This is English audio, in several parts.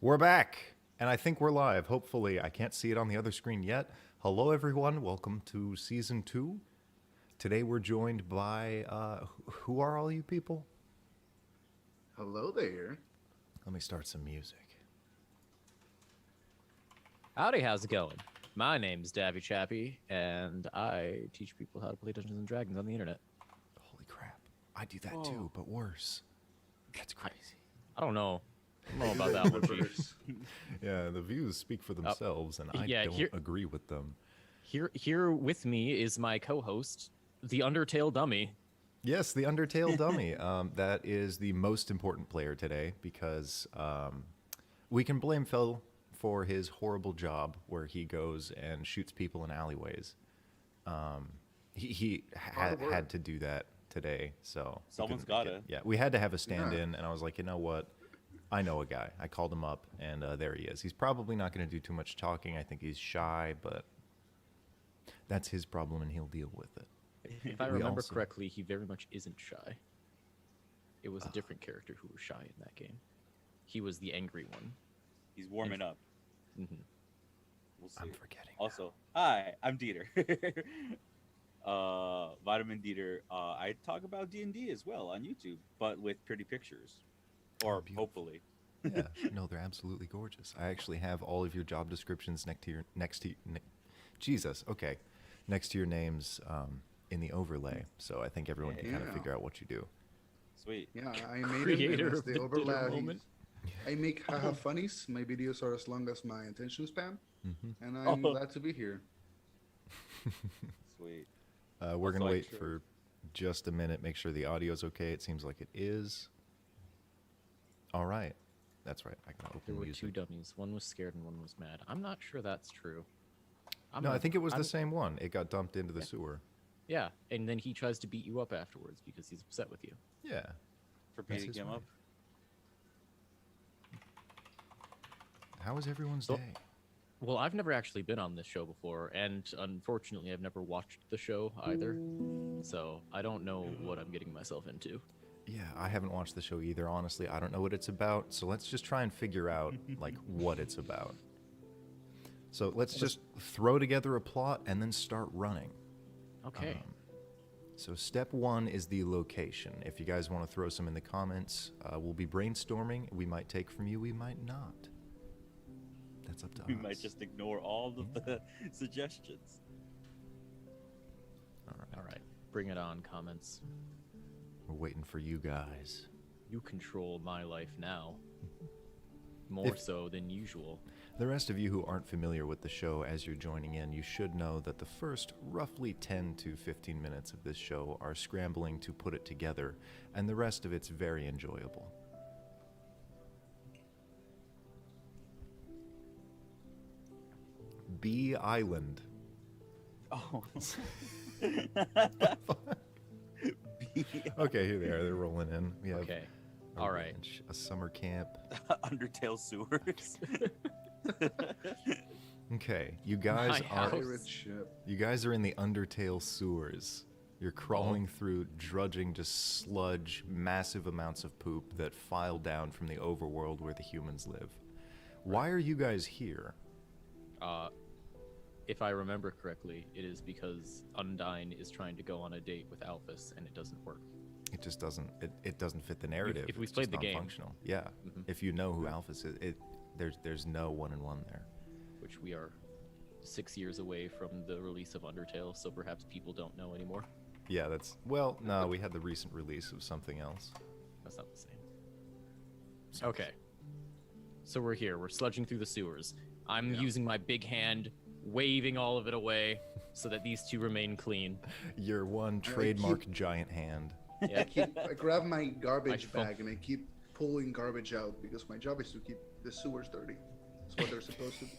We're back, and I think we're live. Hopefully, I can't see it on the other screen yet. Hello, everyone. Welcome to season 2. Today, we're joined by who are all you people? Hello there. Let me start some music. Howdy, how's it going? My name's Davy Chappie, and I teach people how to play Dungeons and Dragons on the internet. Holy crap! I do that too, but worse. That's crazy. I don't know about that one, Chief. Yeah, the views speak for themselves, and I yeah, don't agree with them. Here with me is my co-host, the Undertale Dummy. Yes, the Undertale dummy. That is the most important player today because we can blame Phil for his horrible job where he goes and shoots people in alleyways. He had to do that today, so Someone's gotta. Yeah, we had to have a stand-in, and I was like, you know what? I know a guy. I called him up, and there he is. He's probably not going to do too much talking. I think he's shy, but that's his problem, and he'll deal with it. If I remember correctly, he very much isn't shy. It was a different character who was shy in that game. He was the angry one. He's warming up. Mm-hmm. We'll see. I'm forgetting. Also, hi, I'm Dieter. Vitamin Dieter. I talk about D&D as well on YouTube, but with pretty pictures. Or hopefully. Yeah, no, they're absolutely gorgeous. I actually have all of your job descriptions next to your names in the overlay, so I think everyone can kind of figure out what you do. Sweet. Yeah, I made Creator it as of the the overlay. moment. I make haha funnies. My videos are as long as my attention span, and I'm glad to be here. Sweet. We're going to Also, wait for just a minute, make sure the audio's okay. It seems like it is. All right. That's right. I can There open were music. two dummies. One was scared and one was mad. I'm not sure that's true. I think it was the same one. It got dumped into the sewer. Yeah, and then he tries to beat you up afterwards because he's upset with you. Yeah. For That's beating his him way. up. How was everyone's So- day? Well, I've never actually been on this show before, and unfortunately, I've never watched the show either. So I don't know what I'm getting myself into. Yeah, I haven't watched the show either, honestly. I don't know what it's about, so let's just try and figure out, like, what it's about. So let's just throw together a plot and then start running. Okay. So step 1 is the location. If you guys want to throw some in the comments, we'll be brainstorming. We might take from you, we might not. That's up to We us. might just ignore all of the suggestions. All right. Bring it on, comments. We're waiting for you guys. You control my life now. More If- so than usual. The rest of you who aren't familiar with the show, as you're joining in, you should know that the first roughly 10 to 15 minutes of this show are scrambling to put it together, and the rest of it's very enjoyable. Bee Island. Oh. Okay, here they are. They're rolling in. We have Okay. a All right. ranch, a summer camp. Undertale sewers. Okay, you guys My are house. Pirate ship. you guys are in the Undertale sewers. You're crawling through, drudging just sludge, massive amounts of poop that file down from the overworld where the humans live. Why are you guys here? If I remember correctly, it is because Undyne is trying to go on a date with Alphys, and it doesn't work. It just doesn't. It doesn't fit the narrative. if we've It's played just the game. non-functional. Yeah. If you know who Alphys is, there's no one-in-one there. Which we are 6 years away from the release of Undertale, so perhaps people don't know anymore. Yeah, no. We had the recent release of something else. That's not the same. Okay. So we're here. We're sludging through the sewers. I'm using my big hand, waving all of it away so that these two remain clean. Your one trademark giant hand. Yeah. I grab my garbage Microphone. bag and I keep pulling garbage out because my job is to keep the sewers dirty. That's what they're supposed to do.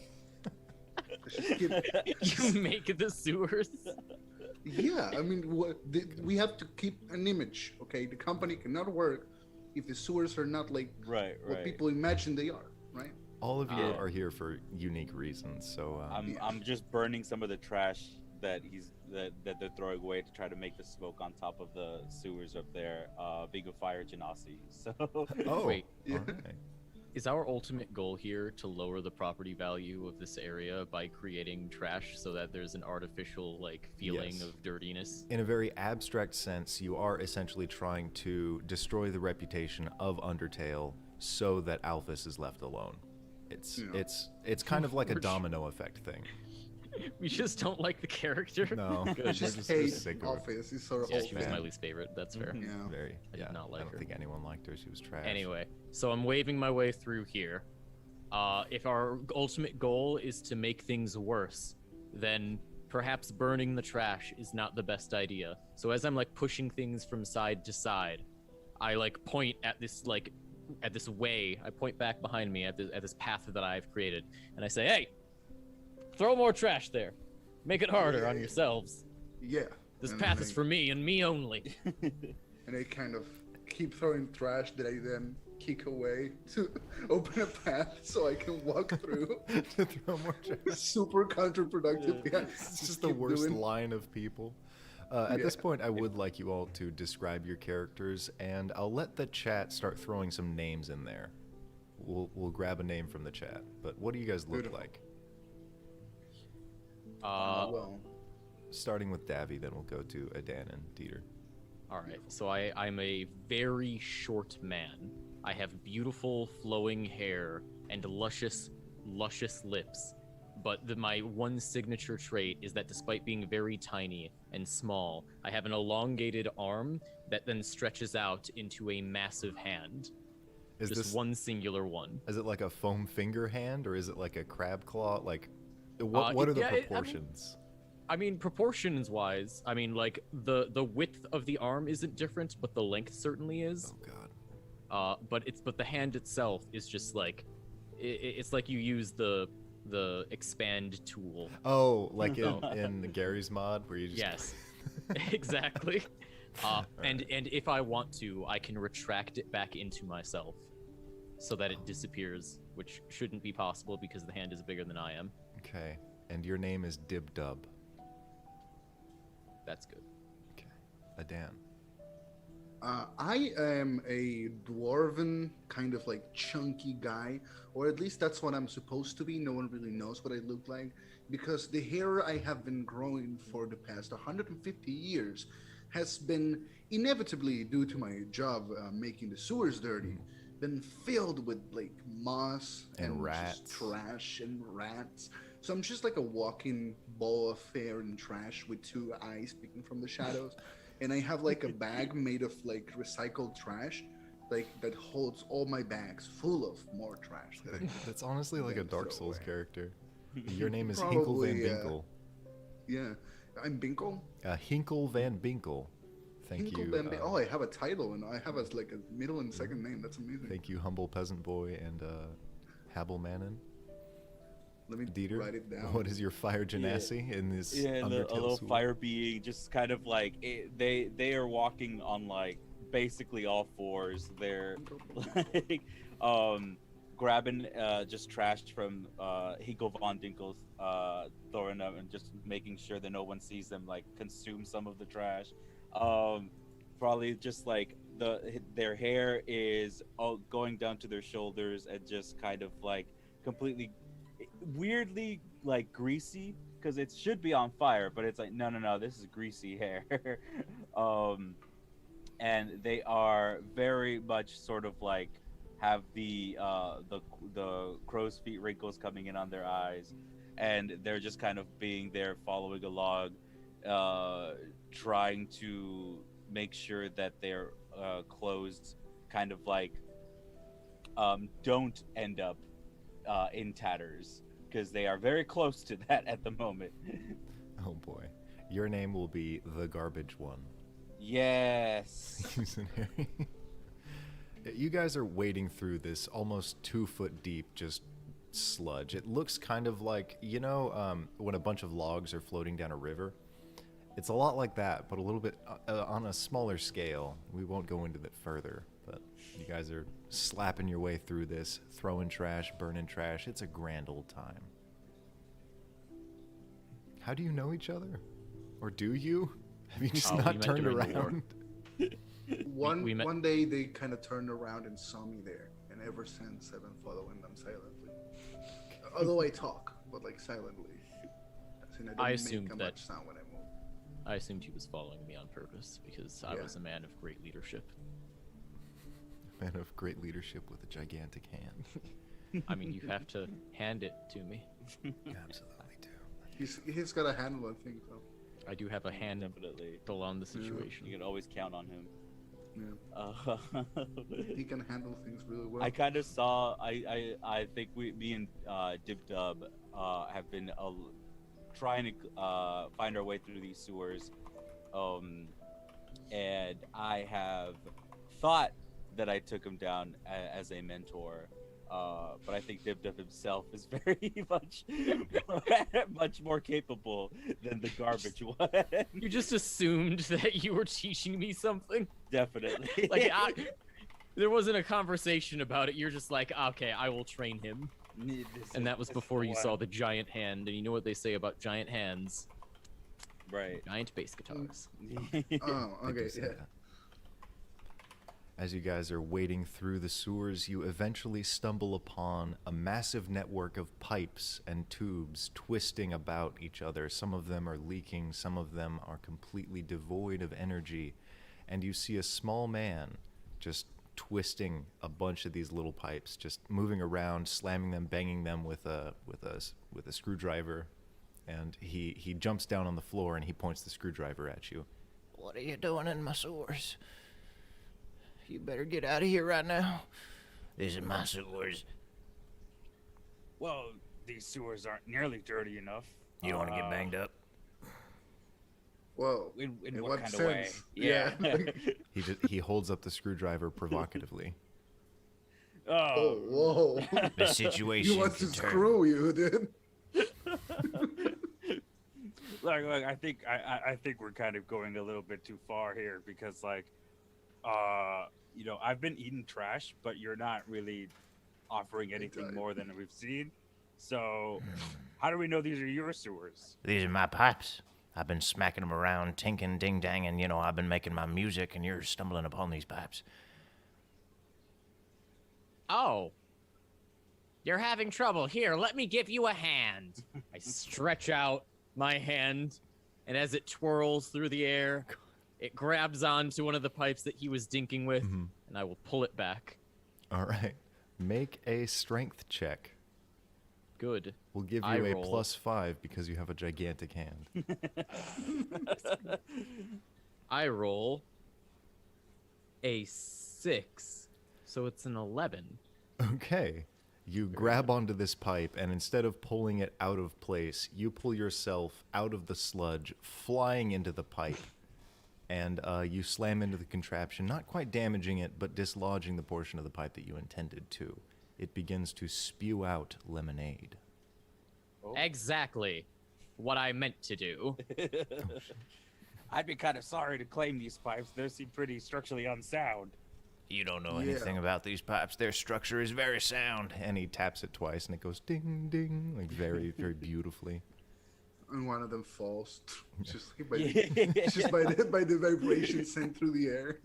They should keep- You make the sewers. Yeah, I mean, we have to keep an image, okay? The company cannot work if the sewers are not like Right. what people imagine they are, right? All of you Yeah. are here for unique reasons, so I'm just burning some of the trash that they're throwing away to try to make the smoke on top of the sewers up there. Being a fire genasi. So oh, Wait. Yeah. all right. Is our ultimate goal here to lower the property value of this area by creating trash so that there's an artificial like feeling Yes. of dirtiness? In a very abstract sense, you are essentially trying to destroy the reputation of Undertale so that Alphys is left alone. It's Yeah. it's kind of like a We're tr- domino effect thing. We just don't like the character. No, Good. we're Just just hate sick of it. Office. He's sort of Yeah, old she was fan. my least favorite. That's fair. Mhm. Yeah. Very. I did Yeah, not like I don't her. think anyone liked her. She was trash. Anyway, so I'm waving my way through here. If our ultimate goal is to make things worse, then perhaps burning the trash is not the best idea. So as I'm like pushing things from side to side, I like point at this way. I point back behind me at this path that I've created, and I say, "Hey, throw more trash there. Make it harder on yourselves. Yeah. This And path then is for me and me only." And I kind of keep throwing trash that I then kick away to open a path so I can walk through. To throw more trash. Super counterproductive. Yeah. It's just the worst line of people. At this Yeah. point, I would like you all to describe your characters, and I'll let the chat start throwing some names in there. We'll grab a name from the chat. But what do you guys look Beautiful. like? Well, Starting with Davy, then we'll go to Adan and Dieter. All right, so I'm a very short man. I have beautiful flowing hair and luscious lips. But my one signature trait is that despite being very tiny and small, I have an elongated arm that then stretches out into a massive hand. Is Just this one singular one. is it like a foam finger hand or is it like a crab claw? Like, what are the yeah, proportions? I mean, proportions wise, I mean, like the width of the arm isn't different, but the length certainly is. Oh God. But the hand itself is just like, it's like you use the expand tool. Oh, like No. in Gary's mod where you just Yes, exactly. And if I want to, I can retract it back into myself, so that it disappears, which shouldn't be possible because the hand is bigger than I am. Okay. And your name is Dib Dub. That's good. Okay. Adan. I am a dwarven, kind of like chunky guy, or at least that's what I'm supposed to be. No one really knows what I look like because the hair I have been growing for the past 150 years has been inevitably, due to my job making the sewers dirty, been filled with like moss And just rats. trash and rats. So I'm just like a walking ball of hair and trash with two eyes peeking from the shadows. And I have like a bag made of like recycled trash, like that holds all my bags full of more trash. That I, That's honestly like a Then Dark throw Souls away. character. Your name is Hinkle Probably, Van Binkle. yeah, I'm Binkle. Hinkle Van Binkle. Thank Hinkle you. Van oh, I have a title and I have a, like a middle and second name. That's amazing. Thank you, Humble Peasant Boy and Habel Manon. Let me Dieter, write it down. what is your fire genasi in this Yeah, and a Undertale little sewer? fire being, just kind of like they are walking on like basically all fours. They're like grabbing just trash from Hinkle von Dinkel's throwing them and just making sure that no one sees them like consume some of the trash. Probably just like their hair is all going down to their shoulders and just kind of like completely weirdly like greasy because it should be on fire, but it's like no, this is greasy hair. And they are very much sort of like have the crow's feet wrinkles coming in on their eyes, and they're just kind of being there following along, trying to make sure that their clothes kind of like don't end up in tatters because they are very close to that at the moment. Oh boy. Your name will be the Garbage One. Yes. You guys are wading through this almost 2 foot deep just sludge. It looks kind of like, you know, when a bunch of logs are floating down a river. It's a lot like that, but a little bit on a smaller scale. We won't go into that further, but you guys are slapping your way through this, throwing trash, burning trash. It's a grand old time. How do you know each other? Or do you? Have you just We not met turned during the war. around? One we met- one day they kind of turned around and saw me there, and ever since I've been following them silently. Although I talk, but like silently. As in, I don't I make assumed a that- much sound when I move. I assumed he was following me on purpose because I Yeah. was a man of great leadership. Man of great leadership with a gigantic hand. I mean, you have to hand it to me. You absolutely do. He's got a handle on things though. I do have a hand Definitely. on the Yeah. situation. You can always count on him. Yeah. He can handle things really well. I kind of saw. I think me and Dib Dub have been trying to find our way through these sewers, and I have thought that I took him down as a mentor. But I think Dib Dub himself is very much more capable than the garbage one. You just assumed that you were teaching me something. Definitely. Like, there wasn't a conversation about it. You're just like, okay, I will train him. And that was before you saw the giant hand. And you know what they say about giant hands? right. Giant bass guitars. Oh, I do okay, say yeah. that. As you guys are wading through the sewers, you eventually stumble upon a massive network of pipes and tubes twisting about each other. Some of them are leaking, some of them are completely devoid of energy, and you see a small man just twisting a bunch of these little pipes, just moving around, slamming them, banging them with a screwdriver. And he jumps down on the floor and he points the screwdriver at you. What are you doing in my sewers? You better get out of here right now. These are my sewers. Well, these sewers aren't nearly dirty enough. You don't want to get banged up? Well, In what kind of way? sense? Yeah. He holds up the screwdriver provocatively. Oh, Oh, whoa. The situation He wants to can turn. screw you, dude. like I think we're kind of going a little bit too far here because I've been eating trash, but you're not really offering anything Right. more than we've seen. So, how do we know these are your sewers? These are my pipes. I've been smacking them around, tinking, ding dang, and I've been making my music, and you're stumbling upon these pipes. Oh. You're having trouble. Here, let me give you a hand. I stretch out my hand, and as it twirls through the air, it grabs onto one of the pipes that he was dinking with, and I will pull it back. All right. Make a strength check. Good. We'll give I you a roll. +5 because you have a gigantic hand. I roll a 6, so it's an 11. Okay. You grab onto this pipe, and instead of pulling it out of place, you pull yourself out of the sludge, flying into the pipe, and you slam into the contraption, not quite damaging it, but dislodging the portion of the pipe that you intended to. It begins to spew out lemonade. Exactly what I meant to do. I'd be kind of sorry to claim these pipes. They seem pretty structurally unsound. You don't know Yeah. anything about these pipes. Their structure is very sound. And he taps it twice, and it goes ding, ding, like very, very beautifully. And one of them falls, just like by the vibration sent through the air.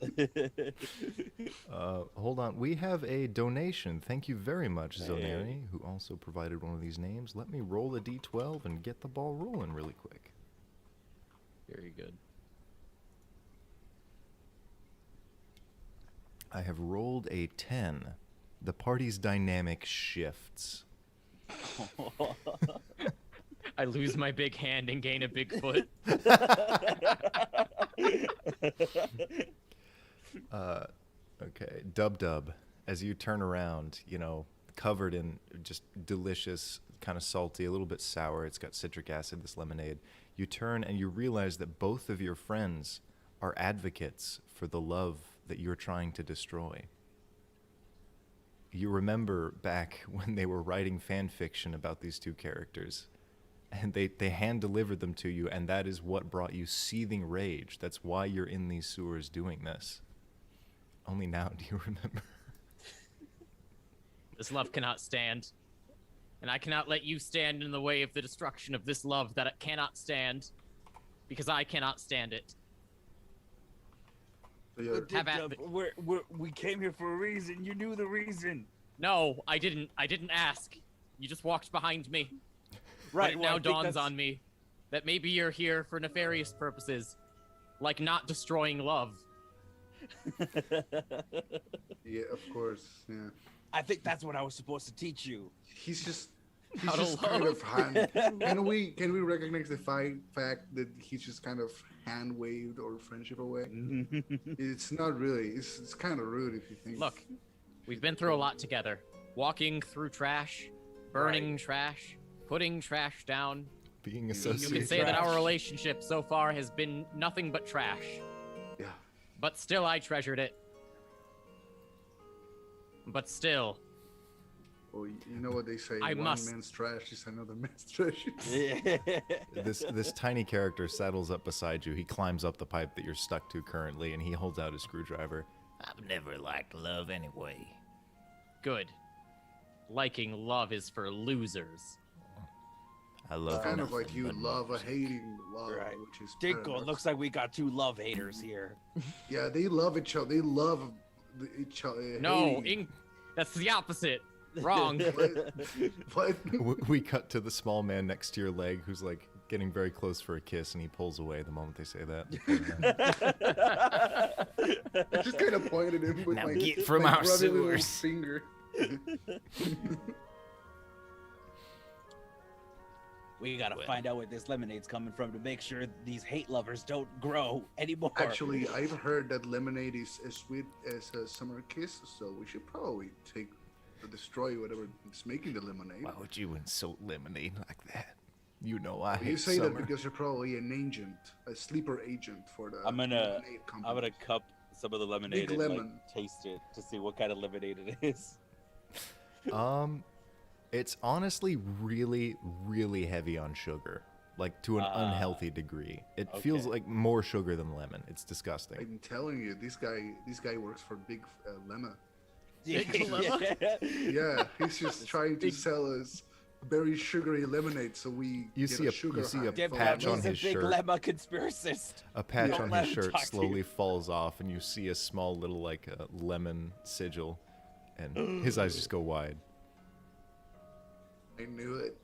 Hold on. We have a donation. Thank you very much, Zoneri, who also provided one of these names. Let me roll a d12 and get the ball rolling really quick. Very good. I have rolled a 10. The party's dynamic shifts. I lose my big hand and gain a big foot. Okay, Dub Dub, as you turn around, covered in just delicious, kind of salty, a little bit sour, it's got citric acid, this lemonade. You turn and you realize that both of your friends are advocates for the love that you're trying to destroy. You remember back when they were writing fan fiction about these two characters, and they hand-delivered them to you, and that is what brought you seething rage. That's why you're in these sewers doing this. Only now do you remember. This love cannot stand. And I cannot let you stand in the way of the destruction of this love that it cannot stand. Because I cannot stand it. So you're, Have at me. We came here for a reason. You knew the reason. No, I didn't. I didn't ask. You just walked behind me. Right. But it well, now I think dawns that's- on me that maybe you're here for nefarious purposes, like not destroying love. Yeah, of course. Yeah. I think that's what I was supposed to teach you. He's just How to kind of love. hand. Can we recognize the fact that he's just kind of hand waved or friendship away? It's not really. It's kind of rude if you think. Look, we've been through a lot together. Walking through trash, burning trash, putting trash down. Being You associated. can say that Trash. our relationship so far has been nothing but trash. Yeah. But still, I treasured it. But still, Well, you know what they say. I One must- man's trash is another man's treasure. This tiny character settles up beside you. He climbs up the pipe that you're stuck to currently, and he holds out his screwdriver. I've never liked love anyway. good. Liking love is for losers. I love Kind of nothing like you but love a music. hating love, Right. which is Dinko, it paradox. looks like we got two love haters here. Yeah, they love each other. They love each other. No, that's the opposite. Wrong. What? We cut to the small man next to your leg who's like getting very close for a kiss, and he pulls away the moment they say that. I just kind of pointed at him with Now my, get from my our grubby little sewers. finger. We gotta Well. find out where this lemonade's coming from to make sure these hate lovers don't grow anymore. Actually, I've heard that lemonade is as sweet as a summer kiss, so we should probably destroy whatever is making the lemonade. Why would you insult lemonade like that? You know I You hate say summer. that because you're probably an agent, a sleeper agent for the I'm gonna lemonade company. I'm gonna cup some of the lemonade Big and lemon. like taste it to see what kind of lemonade it is. It's honestly really, really heavy on sugar, like to an unhealthy degree. It feels okay. like more sugar than lemon. It's disgusting. I'm telling you, this guy works for Big Lemma. Big Lemma? Yeah, he's just trying to Big- sell us very sugary lemonade, so we You get see a a- sugar you see a high. Dip from patch the on he's lemon. a his big shirt. lemma conspiracist. A patch Don't on let his him shirt talk to you. slowly falls off, and you see a small little like lemon sigil, and his eyes just go wide. I knew it.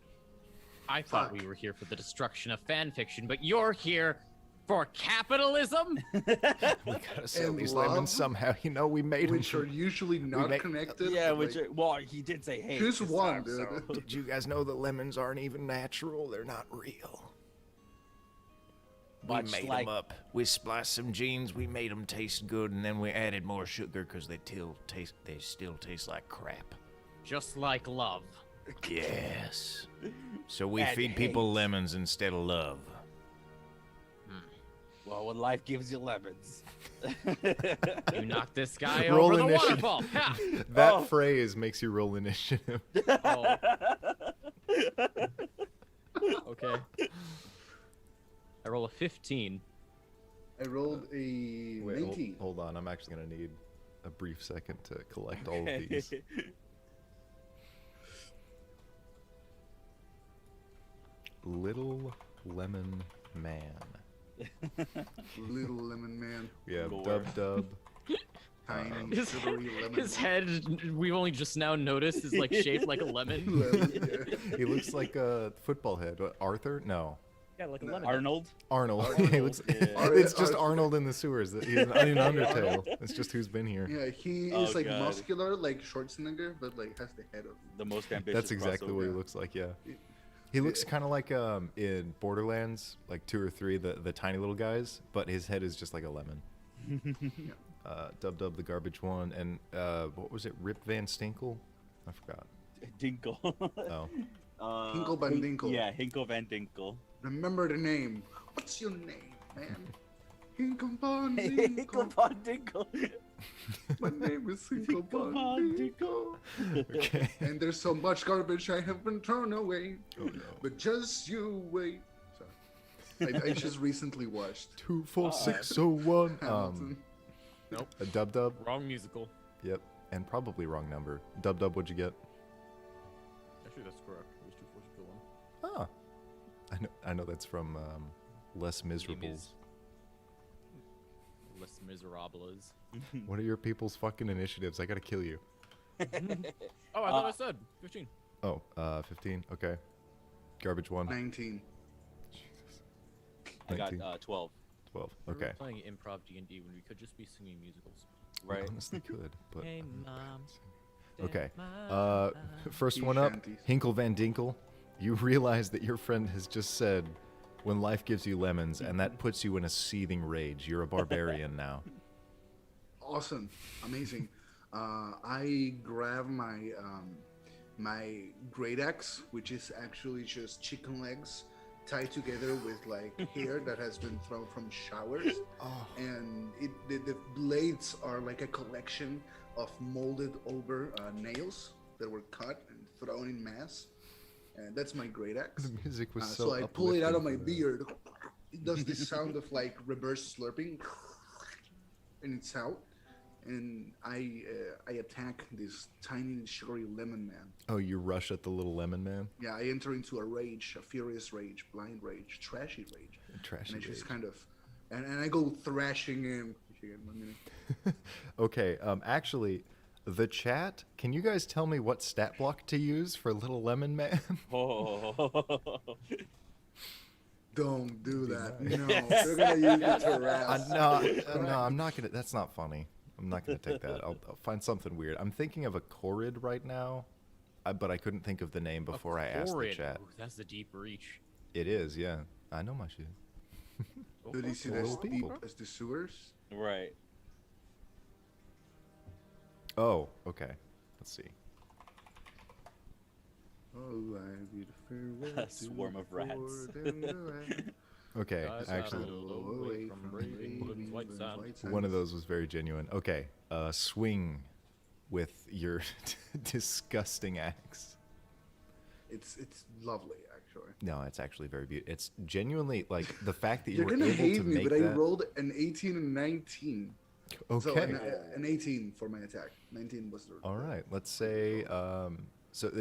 I thought we Fuck. were here for the destruction of fan fiction, but you're here for capitalism? We gotta sell And these love? lemons somehow. You know, we made Which are them. usually not make- connected. Yeah, but, which like, well, he did say hate. Choose this one, time, dude. so- Did you guys know that lemons aren't even natural? They're not real. We Much made like- them up. We spliced some genes. We made them taste good, and then we added more sugar because they still taste like crap. Just like love. Yes. So we And feed people hate. lemons instead of love. Well, when life gives you lemons. You knocked this guy Roll over the initiative. waterfall. Ha! That Oh. phrase makes you roll initiative. Oh. Okay. I roll a 15. I rolled a Wait, 19. hold on. I'm actually gonna need a brief second to collect all of these. Little Lemon Man. Little lemon man, We have Gore. Dub Dub. tiny His, sugary lemon. his head, we've only just now noticed, is like shaped like a lemon. Lemon, yeah. He looks like a football head. What, Arthur? No. Yeah, like a lemon. Arnold. Arnold. Arnold, He looks, yeah. it's just Arthur. Arnold in the sewers. He's in Undertale. It's just who's been here. Yeah, he Oh, is like God. muscular, like Schwarzenegger, but like has the head of. The most ambitious. That's exactly what he yeah. looks like. Yeah. He looks kind of like in Borderlands, like 2 or 3, the tiny little guys, but his head is just like a lemon. Dub Dub the garbage one, and what was it? Rip Van Stinkle? I forgot. Dinkle. Oh, Hinkle Van Hink- Dinkle. Yeah, Hinkle Van Dinkle. Remember the name. What's your name, man? Hinkle Van Hinkle Dinkle. Von Dinkle. My name is Hinkle Hinkle Van Van Dinkle. okay. And there's so much garbage I haven't thrown away. Oh no. But just you wait. Sorry. I just recently watched 24601. Hamilton. A Dub Dub. Wrong musical. Yep, and probably wrong number. Dub Dub, what'd you get? Actually, that's correct. It was 242. Ah, I know that's from Less Miserables. Les Miserables. What are your people's fucking initiatives? I gotta kill you. Oh, I thought I said 15. Oh, 15. Okay. Garbage one. 19. I got 19. 12. 12. We were Okay. playing improv D&D when we could just be singing musicals. We Right. honestly could, but. Hey, Mom. Okay. Mom. First Sea one up, shanties. Hinkle Van Dinkle. You realize that your friend has just said, "When life gives you lemons," and that puts you in a seething rage. You're a barbarian now. Awesome, amazing. I grab my my great axe, which is actually just chicken legs tied together with like hair that has been thrown from showers, and the blades are like a collection of molded over nails that were cut and thrown in mass. And that's my great axe. The music was So I pull it out of my uplifting for that. beard. It does this sound of like reverse slurping, and it's out. And I attack this tiny sugary lemon man. Oh, you rush at the little lemon man? Yeah, I enter into a rage, a furious rage, blind rage, trashy rage, Trashy and I just rage. kind of, and I go thrashing him. Again, 1 minute. Okay, actually, the chat, can you guys tell me what stat block to use for little lemon man? Oh. Don't do that. No, they're gonna use it to harass. No, I'm not gonna. That's not funny. I'm not gonna take that. I'll find something weird. I'm thinking of a Corrid right now, but I couldn't think of the name before I asked the Horrid. chat. Ooh, that's a deep reach. It is, yeah. I know my shit. Do they see Little as deep people. as the sewers? Right. Oh, okay. Let's see. Oh, I be the farewell A to swarm the of rats. ford and the land. Okay, Guys, actually, travel away from raving England's white sand. one of those was very genuine. Okay, swing with your disgusting axe. It's lovely, actually. No, it's actually very beautiful. It's genuinely like the fact that you You're were gonna able hate to me, make but I that. rolled an 18 and 19. So Okay. an 18 for my attack. 19 was the. All right. Let's say.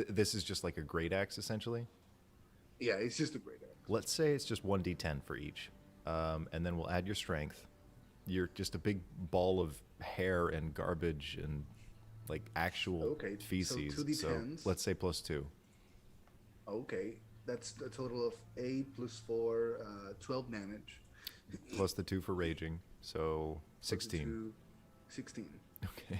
This is just like a great axe, essentially. Yeah, it's just a great axe. Let's say it's just 1d10 for each, and then we'll add your strength. You're just a big ball of hair and garbage and like actual Okay, so feces. 2d10s. Let's say +2. Okay, that's a total of 8 plus 4, 12 damage. Plus the 2 for raging, so Plus the 16. 2, 16. Okay.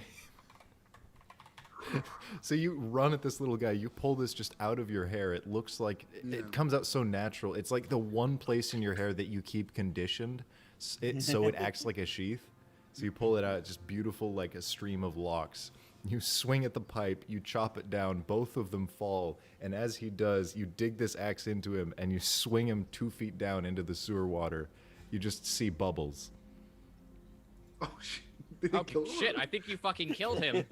So you run at this little guy. You pull this just out of your hair. It looks like Yeah. it comes out so natural. It's like the one place in your hair that you keep conditioned, so it acts like a sheath. So you pull it out. It's just beautiful, like a stream of locks. You swing at the pipe. You chop it down. Both of them fall. And as he does, you dig this axe into him and you swing him 2 feet down into the sewer water. You just see bubbles. Oh, shit. Did he Oh, kill shit, him? I think you fucking killed him.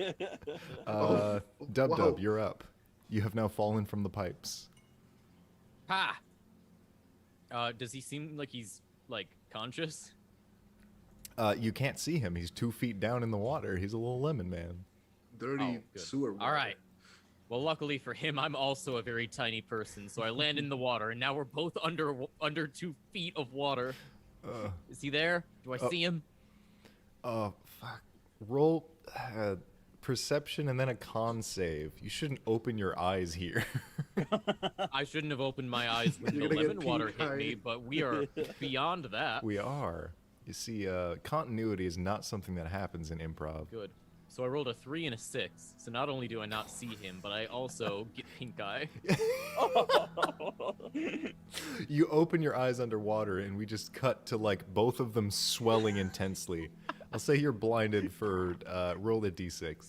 Dub wow. Dub, you're up. You have now fallen from the pipes. Ha! Does he seem like he's, like, conscious? You can't see him. He's 2 feet down in the water. He's a little lemon man. Dirty Oh, good. sewer water. All right. Well, luckily for him, I'm also a very tiny person, so I land in the water, and now we're both under 2 feet of water. Is he there? Do I see him? Oh, fuck. Roll perception and then a con save. You shouldn't open your eyes here. I shouldn't have opened my eyes when the You're gonna get lemon water hit me, pink-eyed. but we are beyond that. We are. You see, continuity is not something that happens in improv. Good. So I rolled a 3 and a 6. So not only do I not see him, but I also get pink eye. You open your eyes underwater, and we just cut to like both of them swelling intensely. I'll say you're blinded for roll a d6.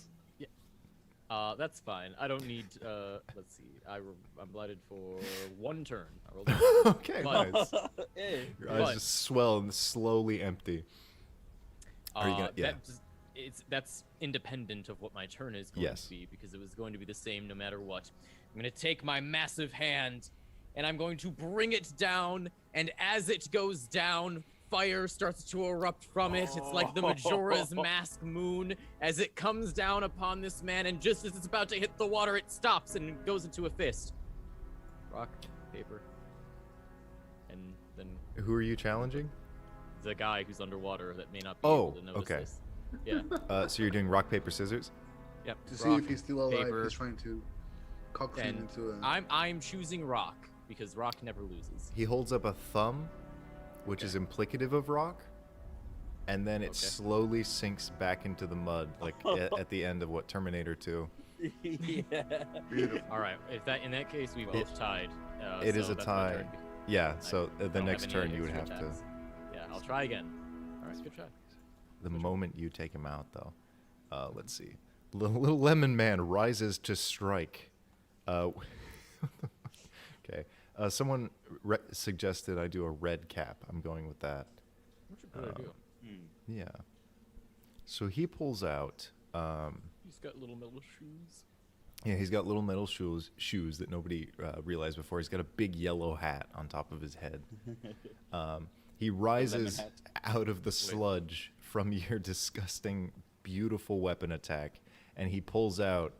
That's fine. I don't need. Let's see. I'm blinded for 1 turn. I rolled Okay, But- nice. Hey. Your eyes But- just swell and slowly empty. Are you gonna- yeah. That's independent of what my turn is going Yes. to be, because it was going to be the same no matter what. I'm going to take my massive hand, and I'm going to bring it down, and as it goes down, fire starts to erupt from it. It's like the Majora's Mask moon as it comes down upon this man, and just as it's about to hit the water, it stops and it goes into a fist. Rock, paper, and then Who are you challenging? the guy who's underwater that may not be Oh, able to notice okay. this. Yeah. So you're doing rock, paper, scissors? Yep. to see rock, if he's still alive. paper, He's trying to cock him and into a. I'm choosing rock because rock never loses. He holds up a thumb, which is implicative of rock, and then it Okay. slowly sinks back into the mud, like at the end of what Terminator 2. Yeah. Beautiful. All right. If that in that case we both tied. It is so a that's my tie. turn. Yeah. I So the don't next have turn any you would have extra to. attacks. Yeah, I'll try again. All right, good try. The moment you take him out, though, let's see. Little Lemon Man rises to strike. Okay. Someone suggested I do a red cap. I'm going with that. What's your brother do? Yeah. So he pulls out. He's got little metal shoes. Yeah, he's got little metal shoes that nobody realized before. He's got a big yellow hat on top of his head. He rises hat. out of the sludge from your disgusting, beautiful weapon attack, and he pulls out.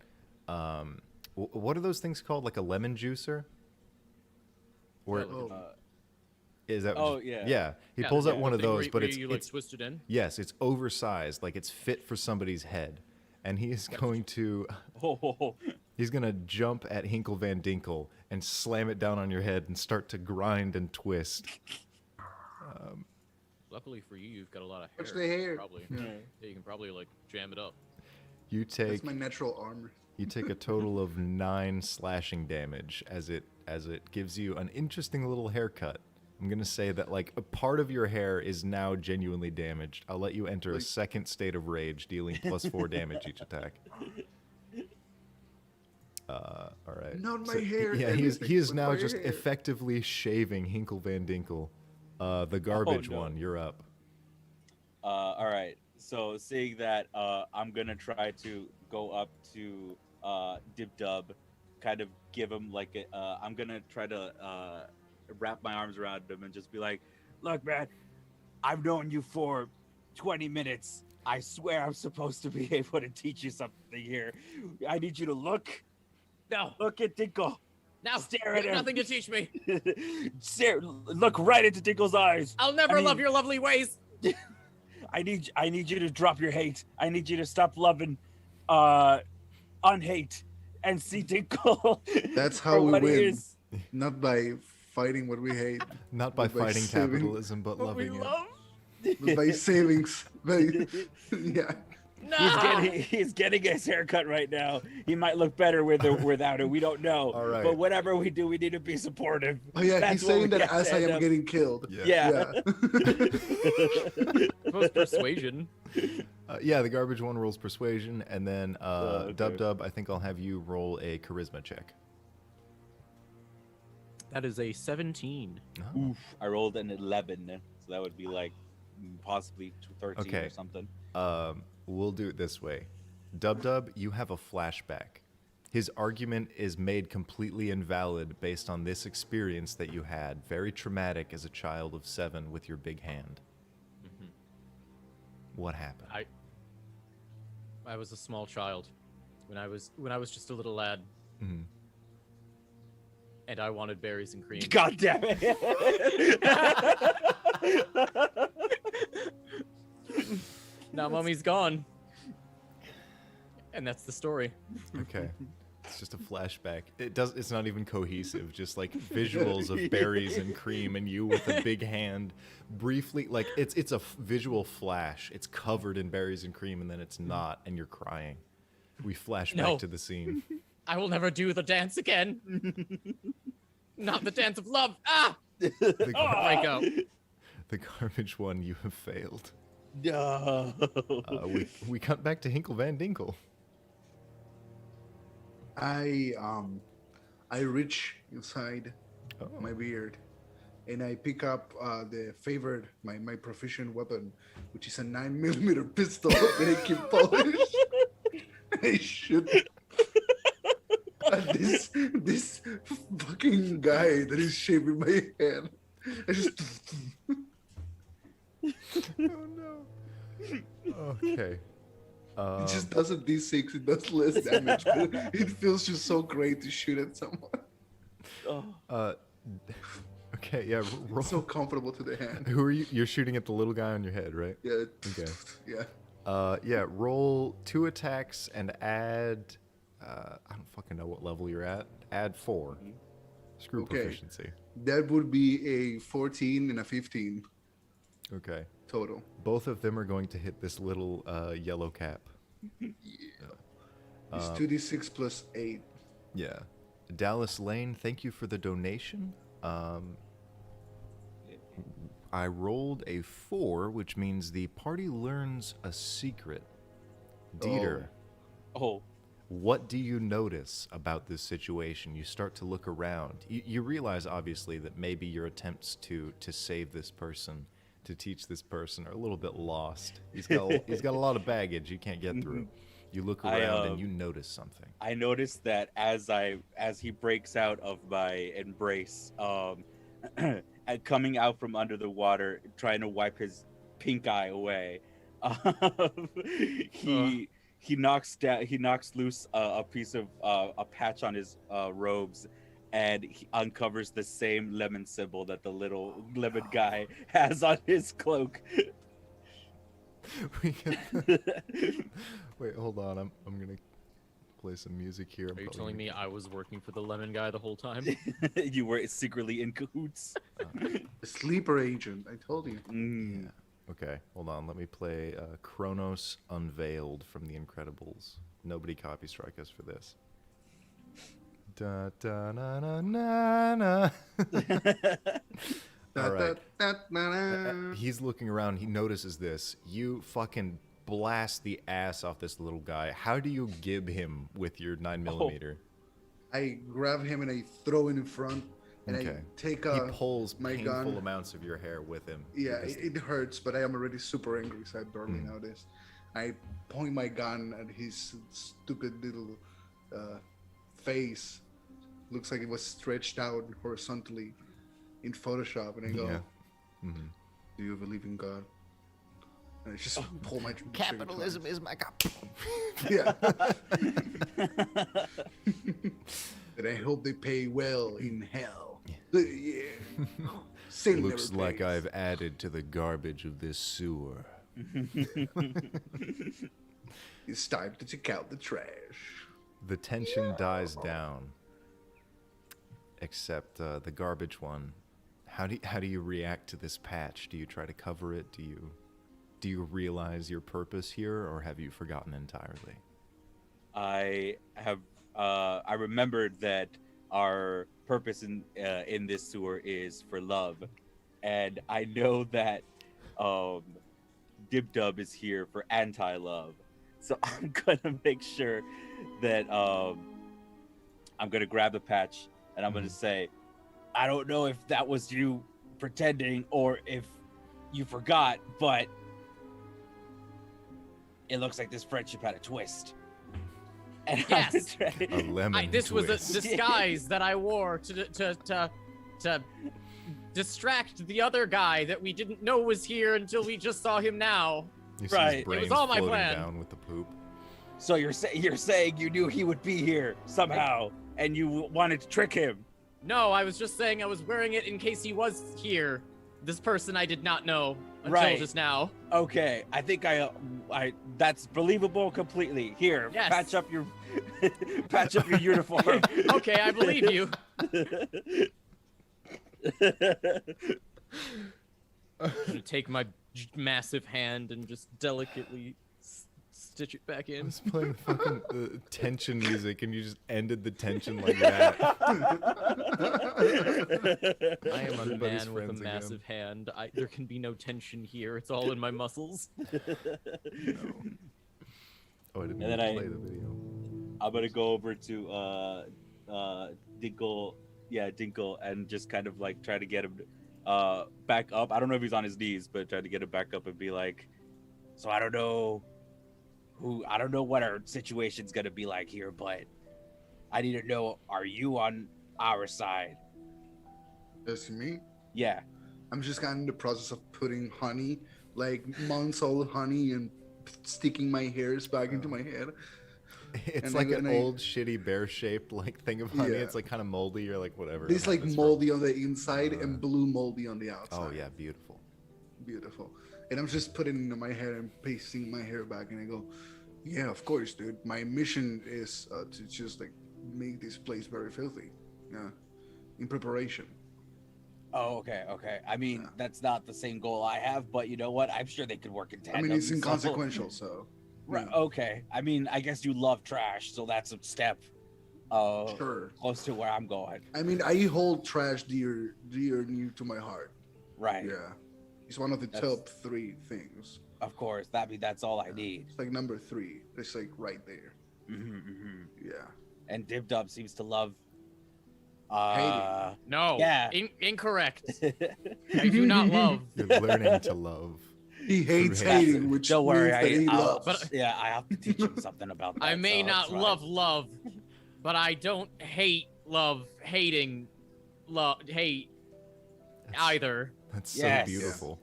What are those things called? Like a lemon juicer? Or Oh. is that? Oh, yeah. Yeah, he Yeah, pulls the out one of thing those, where but you like it's twist it in. yes, it's oversized, like it's fit for somebody's head, and he is going to. Oh, He's gonna jump at Hinkle Van Dinkle and slam it down on your head and start to grind and twist. Luckily for you, you've got a lot of hair. Watch the hair. Probably. Yeah. Yeah, you can probably like jam it up. You take That's my natural armor. you take a total of 9 slashing damage as it gives you an interesting little haircut. I'm gonna say that like a part of your hair is now genuinely damaged. I'll let you enter a Like- second state of rage, dealing +4 damage each attack. All right. Not my hair, Yeah, he anything is but now my just hair. effectively shaving Hinkle Van Dinkle. The garbage no. one. You're up. all right. So seeing that, I'm gonna try to go up to Dib Dub, kind of give him like a. I'm gonna try to wrap my arms around him and just be like, Look, man, I've known you for 20 minutes. I swear I'm supposed to be able to teach you something here. I need you to look. No, Look at Dinkle. no, Stare you at have him. nothing to teach me. Look right into Dinkle's eyes. I'll never I love mean- your lovely ways. I need you to drop your hate. I need you to stop loving unhate and see Dinkle. That's for how we what he win. is. Not by fighting what we hate, Not by But by fighting saving capitalism, but What we loving it. love. but by savings. By, yeah. No. He's getting his haircut right now. He might look better with or without it. We don't know. All right. But whatever we do, we need to be supportive. Oh yeah, That's he's what saying we that have as to I end am up- getting killed. Yeah. Suppose persuasion. Yeah, the garbage one rolls persuasion, and then okay. Dub Dub, I think I'll have you roll a charisma check. That is a 17. Oh. Oof, I rolled an 11, so that would be like possibly 13 Okay. or something. We'll do it this way. Dub Dub, you have a flashback. His argument is made completely invalid based on this experience that you had, very traumatic as a child of 7 with your big hand. What happened? I was a small child when I was just a little lad, Mhm. and I wanted berries and cream. God damn it. Now mommy's gone, and that's the story. Okay. It's just a flashback. It's not even cohesive, just like visuals of berries and cream and you with a big hand briefly like it's a visual flash. It's covered in berries and cream and then it's not and you're crying. We flash back No. to the scene. I will never do the dance again. Not the dance of love. Ah! The, Break out. the garbage one, you have failed. No. We cut back to Hinkle Van Dinkle. I reach inside Oh. my beard and I pick up the favorite my proficient weapon, which is a 9mm pistol that I keep polished. I shoot at this fucking guy that is shaving my head. I just Oh no. Okay. it just does a d6. It does less damage, but it feels just so great to shoot at someone. Okay, yeah, roll. So comfortable to the hand. Who are you? You're shooting at the little guy on your head, right? Yeah. Okay. Yeah. Yeah, roll 2 attacks and add. I don't fucking know what level you're at. Add 4. Screw Okay. proficiency. That would be a 14 and a 15 Okay. total. Both of them are going to hit this little yellow cap. It's 2d6 plus 8. Yeah. Dallas Lane, thank you for the donation. I rolled a 4, which means the party learns a secret. Dieter, Oh, what do you notice about this situation? You start to look around. You realize, obviously, that maybe your attempts to save this person, to teach this person, are a little bit lost. He's got a lot of baggage you can't get through. You look around and you notice something. I noticed that as he breaks out of my embrace, and coming out from under the water, trying to wipe his pink eye away, he knocks loose a piece of a patch on his robes, and he uncovers the same lemon symbol that the little lemon guy has on his cloak. Wait, hold on. I'm gonna play some music here. Are you telling me I was working for the lemon guy the whole time? You were secretly in cahoots. A sleeper agent, I told you. Mm. Okay, hold on. Let me play Kronos Unveiled from The Incredibles. Nobody copy strike us for this. Da da na na na na. All right. He's looking around. He notices this. You fucking blast the ass off this little guy. How do you gib him with your 9mm? I grab him and I throw it in front, and I Okay. take He pulls my painful gun. amounts of your hair with him. Yeah, With this- it hurts, but I am already super angry, so I barely notice. I point my gun at his stupid little face. Looks like it was stretched out horizontally in Photoshop, and I go, Yeah. Mhm. "Do you believe in God?" And I just pull my trigger Capitalism twice. is my god. Yeah. And I hope they pay well in hell. Yeah. Sin Looks never like pays. I've added to the garbage of this sewer. It's time to check out the trash. The tension dies down. Except the garbage one. How do you react to this patch? Do you try to cover it? Do you realize your purpose here, or have you forgotten entirely? I remembered that our purpose in this sewer is for love, and I know that Dib Dub is here for anti-love. So I'm gonna make sure that I'm gonna grab the patch and I'm gonna say, I don't know if that was you pretending or if you forgot, but it looks like this friendship had a twist. And I'm Yes. gonna try- A lemon This was a twist. disguise that I wore to distract the other guy that we didn't know was here until we just saw him now. You see Right. his It was brains all my floating plan. down with the poop. So you're saying you knew he would be here somehow, and you wanted to trick him. No, I was just saying I was wearing it in case he was here. This person I did not know until Right. just now. Okay, I think I that's believable completely. Here, Yes. patch up your patch up your uniform. Okay, I believe you. I'm gonna take my massive hand and just delicately stitch it back I in. was playing fucking tension music, and you just ended the tension like that. I am a Everybody's man with a friends again. massive hand. There can be no tension here. It's all in my muscles. Oh, I didn't And even then play the video. I'm gonna go over to Dinkle, Dinkle, and just kind of like try to get him back up. I don't know if he's on his knees, but try to get him back up and be like, so I don't know what our situation's gonna be like here, but I need to know, are you on our side? That's me. Yeah. I'm just kind of in the process of putting honey, like months old honey, and sticking my hairs back into my head. It's And like then an I- old shitty bear-shaped like thing of honey. Yeah. It's like kind of moldy or like whatever. It's like It's moldy on the inside and blue moldy on the outside. Oh yeah, beautiful. Beautiful. And I'm just putting it in my head and pasting my hair back, and I go, yeah, of course, dude. My mission is to just like make this place very filthy. Yeah, in preparation. Oh, okay, okay. I mean, Yeah. that's not the same goal I have, but you know what? I'm sure they could work in I tandem. mean, it's so- inconsequential, so. Right, yeah. okay. I mean, I guess you love trash, so that's a step Sure. close to where I'm going. I mean, I hold trash dear near to my heart. Right. Yeah, it's one of the That's- top 3 things. Of course. That's all I need. It's like number 3. It's like right there. Yeah. And Dib Dub seems to love No. Yeah. Incorrect. I do not love. You're learning to love. He hates Through hate. hating, which Don't worry, means that he I'll- loves. But- yeah, I have to teach him something about that. I may so not it's fine. love, but I don't hating hate either. That's so Yes. beautiful.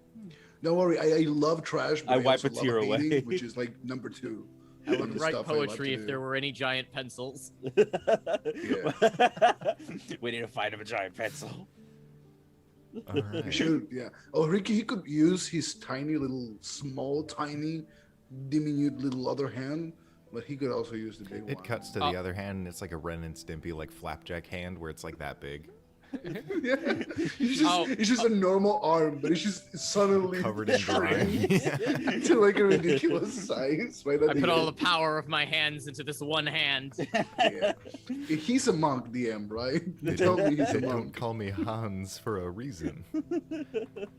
Don't worry, I love trash, but I I, wipe also a tear love away. hating, which is like number 2. I would The write stuff I love poetry to if do. there were any giant pencils. We need to find him a giant pencil. All He right. should, yeah. Oh, Ricky, he could use his tiny little, tiny, diminutive little other hand, but he could also use the big one. It cuts to the other hand, and it's like a Ren and Stimpy like flapjack hand, where it's like that big, Yeah. Oh, It's just a normal arm, but it's just suddenly covered in shrink brine. to like a ridiculous size. Right at I the put all the end. power of my hands into this one hand. Yeah. He's a monk, DM, right? They tell me he's They a don't monk. call me Hans for a reason.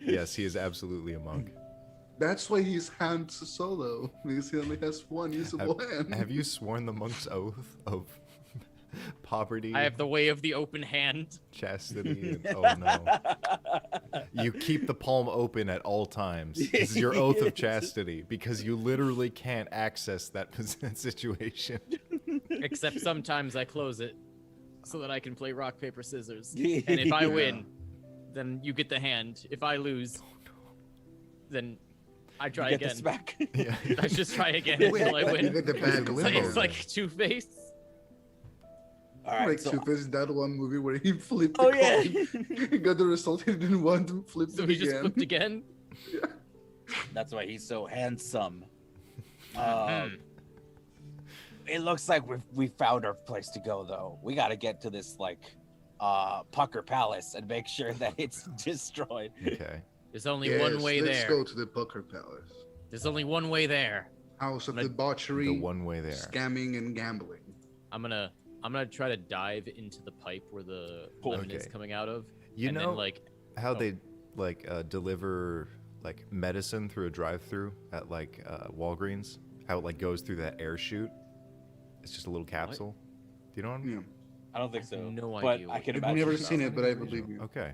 Yes, he is absolutely a monk. That's why he's hand solo, because he only has one usable hand. Have you sworn the monk's oath of poverty, I have the way of the open hand. chastity, and oh no. You keep the palm open at all times. This is your oath of chastity, because you literally can't access that situation. Except sometimes I close it so that I can play rock, paper, scissors. And if I win, then you get the hand. If I lose, then I try Get the again. smack. Yeah. I just try again Wait, until I you win. get the bad It's limbo. it's like Two-Face. All right, Like so Two-Face, that one movie where he flipped the Oh, yeah. coin. He got the result he didn't want to flip So it he just again. flipped again. that's why he's so handsome. Hmm. It looks like we found our place to go, though. We got to get to this like Pucker Palace and make sure that it's destroyed. Okay. There's only Yes, one way let's there. go to the Pucker Palace. There's only one way there. House of Like, debauchery, The one way there. scamming, and gambling. I'm gonna try to dive into the pipe where the lemon is Okay. coming out of. You and know then, like how oh. they like deliver like medicine through a drive-through at like Walgreens? How it like goes through that air chute? It's just a little capsule. Do you know what I mean? Yeah. I don't think I have so. no but idea I what can I've imagine. never so. seen it, but I believe you. Okay.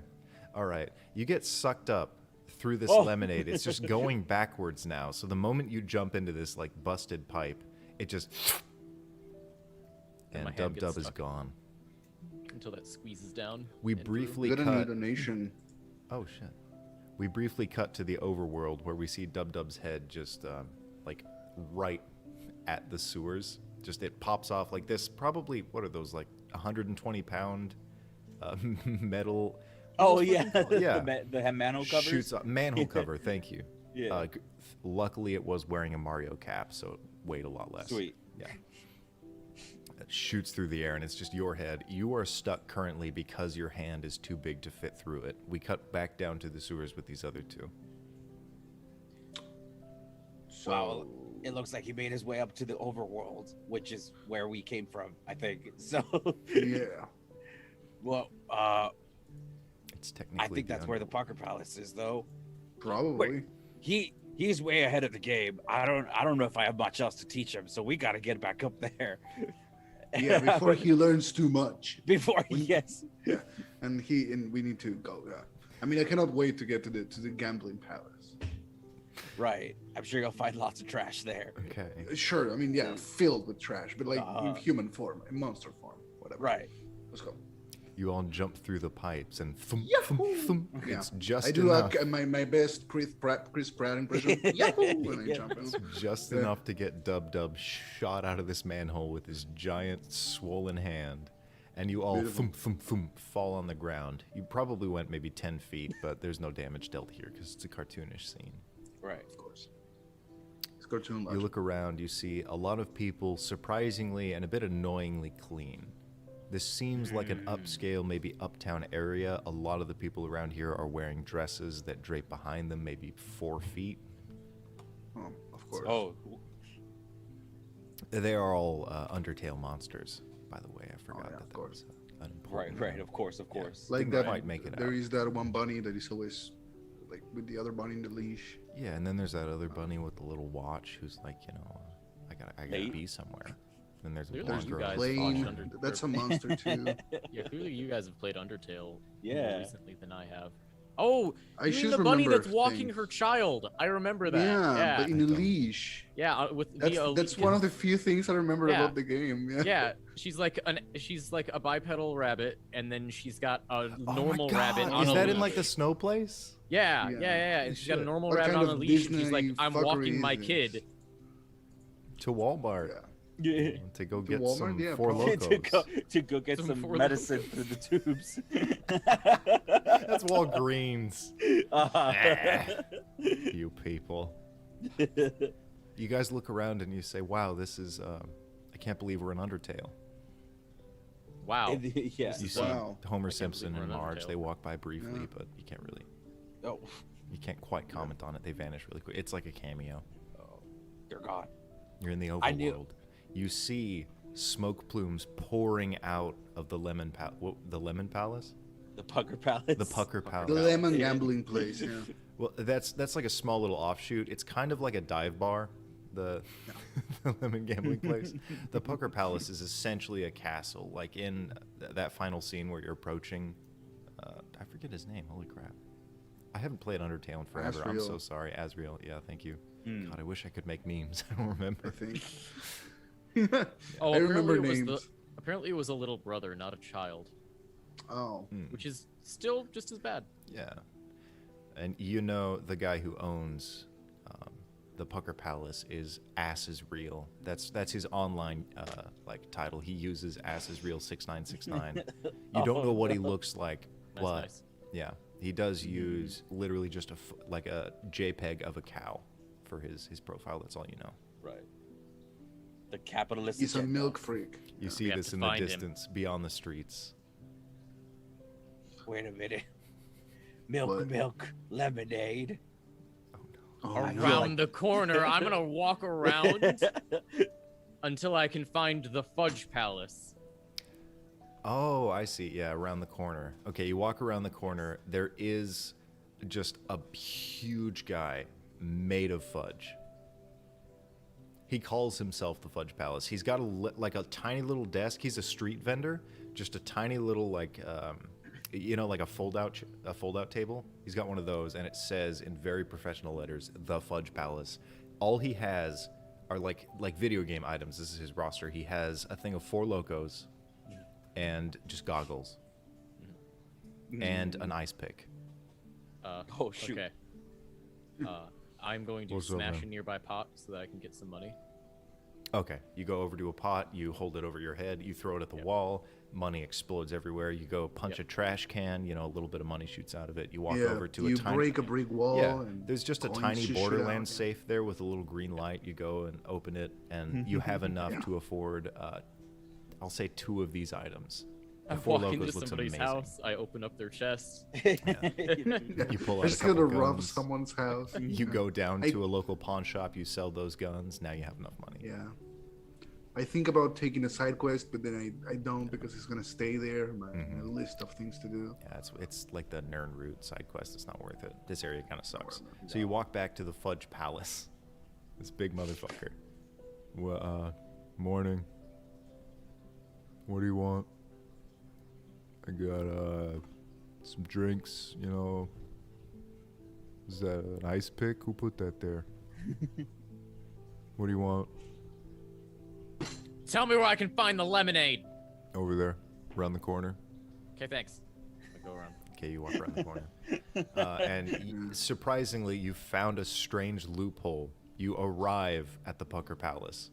All right. You get sucked up through this Oh. lemonade. It's just going backwards now. So the moment you jump into this like busted pipe, it just And my and hand Dub gets Dub is stuck. gone. until that squeezes down. We and through. briefly Got a new cut. donation. Oh shit. We briefly cut to the overworld where we see Dub Dub's head just like right at the sewers. Just it pops off like this. Probably what are those like 120-pound metal? Oh yeah, Yeah. the manhole covers. Shoots up manhole cover. Thank you. Yeah. Luckily, it was wearing a Mario cap, so it weighed a lot less. Sweet. Yeah. It shoots through the air, and it's just your head. You are stuck currently because your hand is too big to fit through it. We cut back down to the sewers with these other two. So, Wow, it looks like he made his way up to the overworld, which is where we came from, I think. So, yeah. well, It's technically. I think that's where the underworld. Pucker Palace is, though. Probably. He's way ahead of the game. I don't know if I have much else to teach him, so we got to get back up there. Yeah, before he learns too much. Before he gets. Yeah. And we need to go, yeah. I mean, I cannot wait to get to the gambling palace. Right. I'm sure you'll find lots of trash there. Okay. Sure, I mean, yeah, filled with trash, but like in Uh, human form, in monster form, whatever. Right. Let's go. You all jump through the pipes, and thump, Yahoo! thump, thump. Yeah. It's just I do enough. my best Chris Pratt impression. Yahoo! When I Yeah. jump in. Just Yeah. enough to get Dub Dub shot out of this manhole with his giant swollen hand. and you all Beautiful. thump, thump, thump, fall on the ground. You probably went maybe 10 feet, but there's no damage dealt here because it's a cartoonish scene. Right. Of course. It's cartoon You logic. look around, you see a lot of people surprisingly and a bit annoyingly clean. This seems like an upscale, maybe uptown area. A lot of the people around here are wearing dresses that drape behind them maybe 4 feet. Oh, of course. Oh, They are all Undertale monsters, by the way. I forgot yeah, that of that course. was an right, important right. Of course, of course. Like Didn't that. quite make it There out. is that one bunny that is always like with the other bunny in the leash. Yeah, and then there's that other bunny with the little watch who's like, I gotta Late. be somewhere. Then there's a Clearly blonde you girl. guys Plane. watched Under- That's a monster too. Yeah, clearly you guys have played Undertale more Yeah. recently than I have. Oh, I you mean should the bunny remember that's walking things. her child. I remember that. Yeah, Yeah, but in a I don't. leash. yeah, with That's via that's lead- one of the few things I remember Yeah. about the game. Yeah. Yeah, she's like a bipedal rabbit, and then she's got a Oh my normal rabbit God, on is a that in leash. like the snow place? Yeah, Yeah. yeah, yeah. And she's got a Shit. normal What rabbit kind on a of leash, and she's like, Disney "I'm fuckery walking is my this? kid." To Walmart Yeah. Yeah. to go To get Walmart? some Yeah, Four probably. Locos. to go get Some some Four medicine Locos. through the tubes. That's Walgreens. You people. You guys look around and you say, "Wow, this is I can't believe we're in Undertale." Wow. yeah. You see Wow. Homer I can't Simpson believe and we're in Marge, Undertale. they walk by briefly, Yeah. but you can't really Oh, you can't quite comment on it. They vanish really quick. It's like a cameo. they're gone. You're in the I knew- overworld. You see smoke plumes pouring out of the Lemon Palace? The Pucker Palace. The Pucker The Palace. lemon gambling place. Yeah. Well, that's like a small little offshoot. It's kind of like a dive bar, the, the lemon gambling place. The Pucker Palace is essentially a castle. Like in that final scene where you're approaching, I forget his name. Holy crap! I haven't played Undertale in forever. I'm so Asriel. sorry, Asriel. Yeah, thank you. Hmm. God, I wish I could make memes. I don't I remember. think. Oh, I remember apparently names. apparently it was a little brother, not a child, Oh. which is still just as bad. Yeah, and you know the guy who owns the Pucker Palace is Ass is Real. That's his online like title. He uses Ass is Real 6969. You don't know what he looks like, Nice, but nice. yeah, he does use literally just like a JPEG of a cow for his profile. That's all you know. Right. The capitalist. He's a agenda. milk freak. You We see have this to in the find him. distance beyond the streets. Wait a minute. Milk, What? milk, lemonade. Oh, I feel no. Around the corner, I'm gonna walk around until I can find the Fudge Palace. Oh, I see. Yeah, around the corner. Okay, you walk around the corner. There is just a huge guy made of fudge. He calls himself the Fudge Palace. He's got like a tiny little desk. He's a street vendor, just a tiny little like like a fold-out table. He's got one of those, and it says in very professional letters, "The Fudge Palace." All he has are like video game items. This is his roster. He has a thing of Four Locos, and just goggles, and an ice pick. Oh, shoot. Okay. I'm going to What's up, smash man? a nearby pot so that I can get some money. Okay, you go over to a pot, you hold it over your head, you throw it at the Yep. wall, money explodes everywhere. You go punch Yep. a trash can, a little bit of money shoots out of it. You walk Yeah, over to you a tiny break a brick wall. Yeah, And there's just a coins tiny just shoot Borderlands out. safe there with a little green light. You go and open it, and you have enough Yeah. to afford, I'll say, 2 of these items. The I Four walk into Locos looks somebody's amazing. house, I open up their chest. You pull out I a just gonna couple rob guns. someone's house. You Yeah. go down I- to a local pawn shop, you sell those guns, now you have enough money. Yeah. I think about taking a side quest, but then I don't because it's gonna stay there in my list of things to do. Yeah, it's like the Nern route side quest. It's not worth it. This area kind of sucks. So you walk back to the Fudge Palace. This big motherfucker. Well, morning. What do you want? I got some drinks. Is that an ice pick? Who put that there? What do you want? Tell me where I can find the lemonade. Over there, around the corner. Okay, thanks. I go around. Okay, you walk around the corner. Surprisingly, you found a strange loophole. You arrive at the Pucker Palace.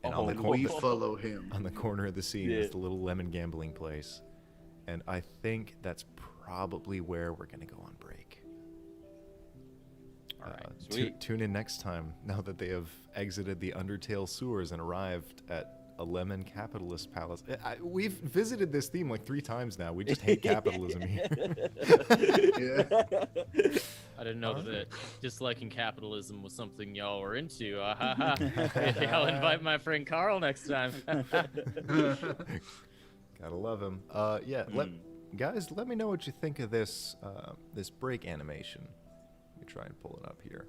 And Oh, on the no. We corner, follow him. on the corner of the scene Yeah. is the little lemon gambling place, and I think that's probably where we're gonna go on break. All right. Sweet. Tune in next time, now that they have exited the Undertale sewers and arrived at a lemon capitalist palace. We've visited this theme like 3 times now. We just hate capitalism here. Yeah. I didn't know that disliking capitalism was something y'all were into. Maybe I'll invite my friend Carl next time. Gotta love him. Yeah, guys, let me know what you think of this this break animation. Let me try and pull it up here.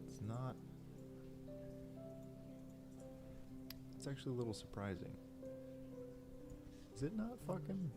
It's not. It's actually a little surprising. Is it not fucking?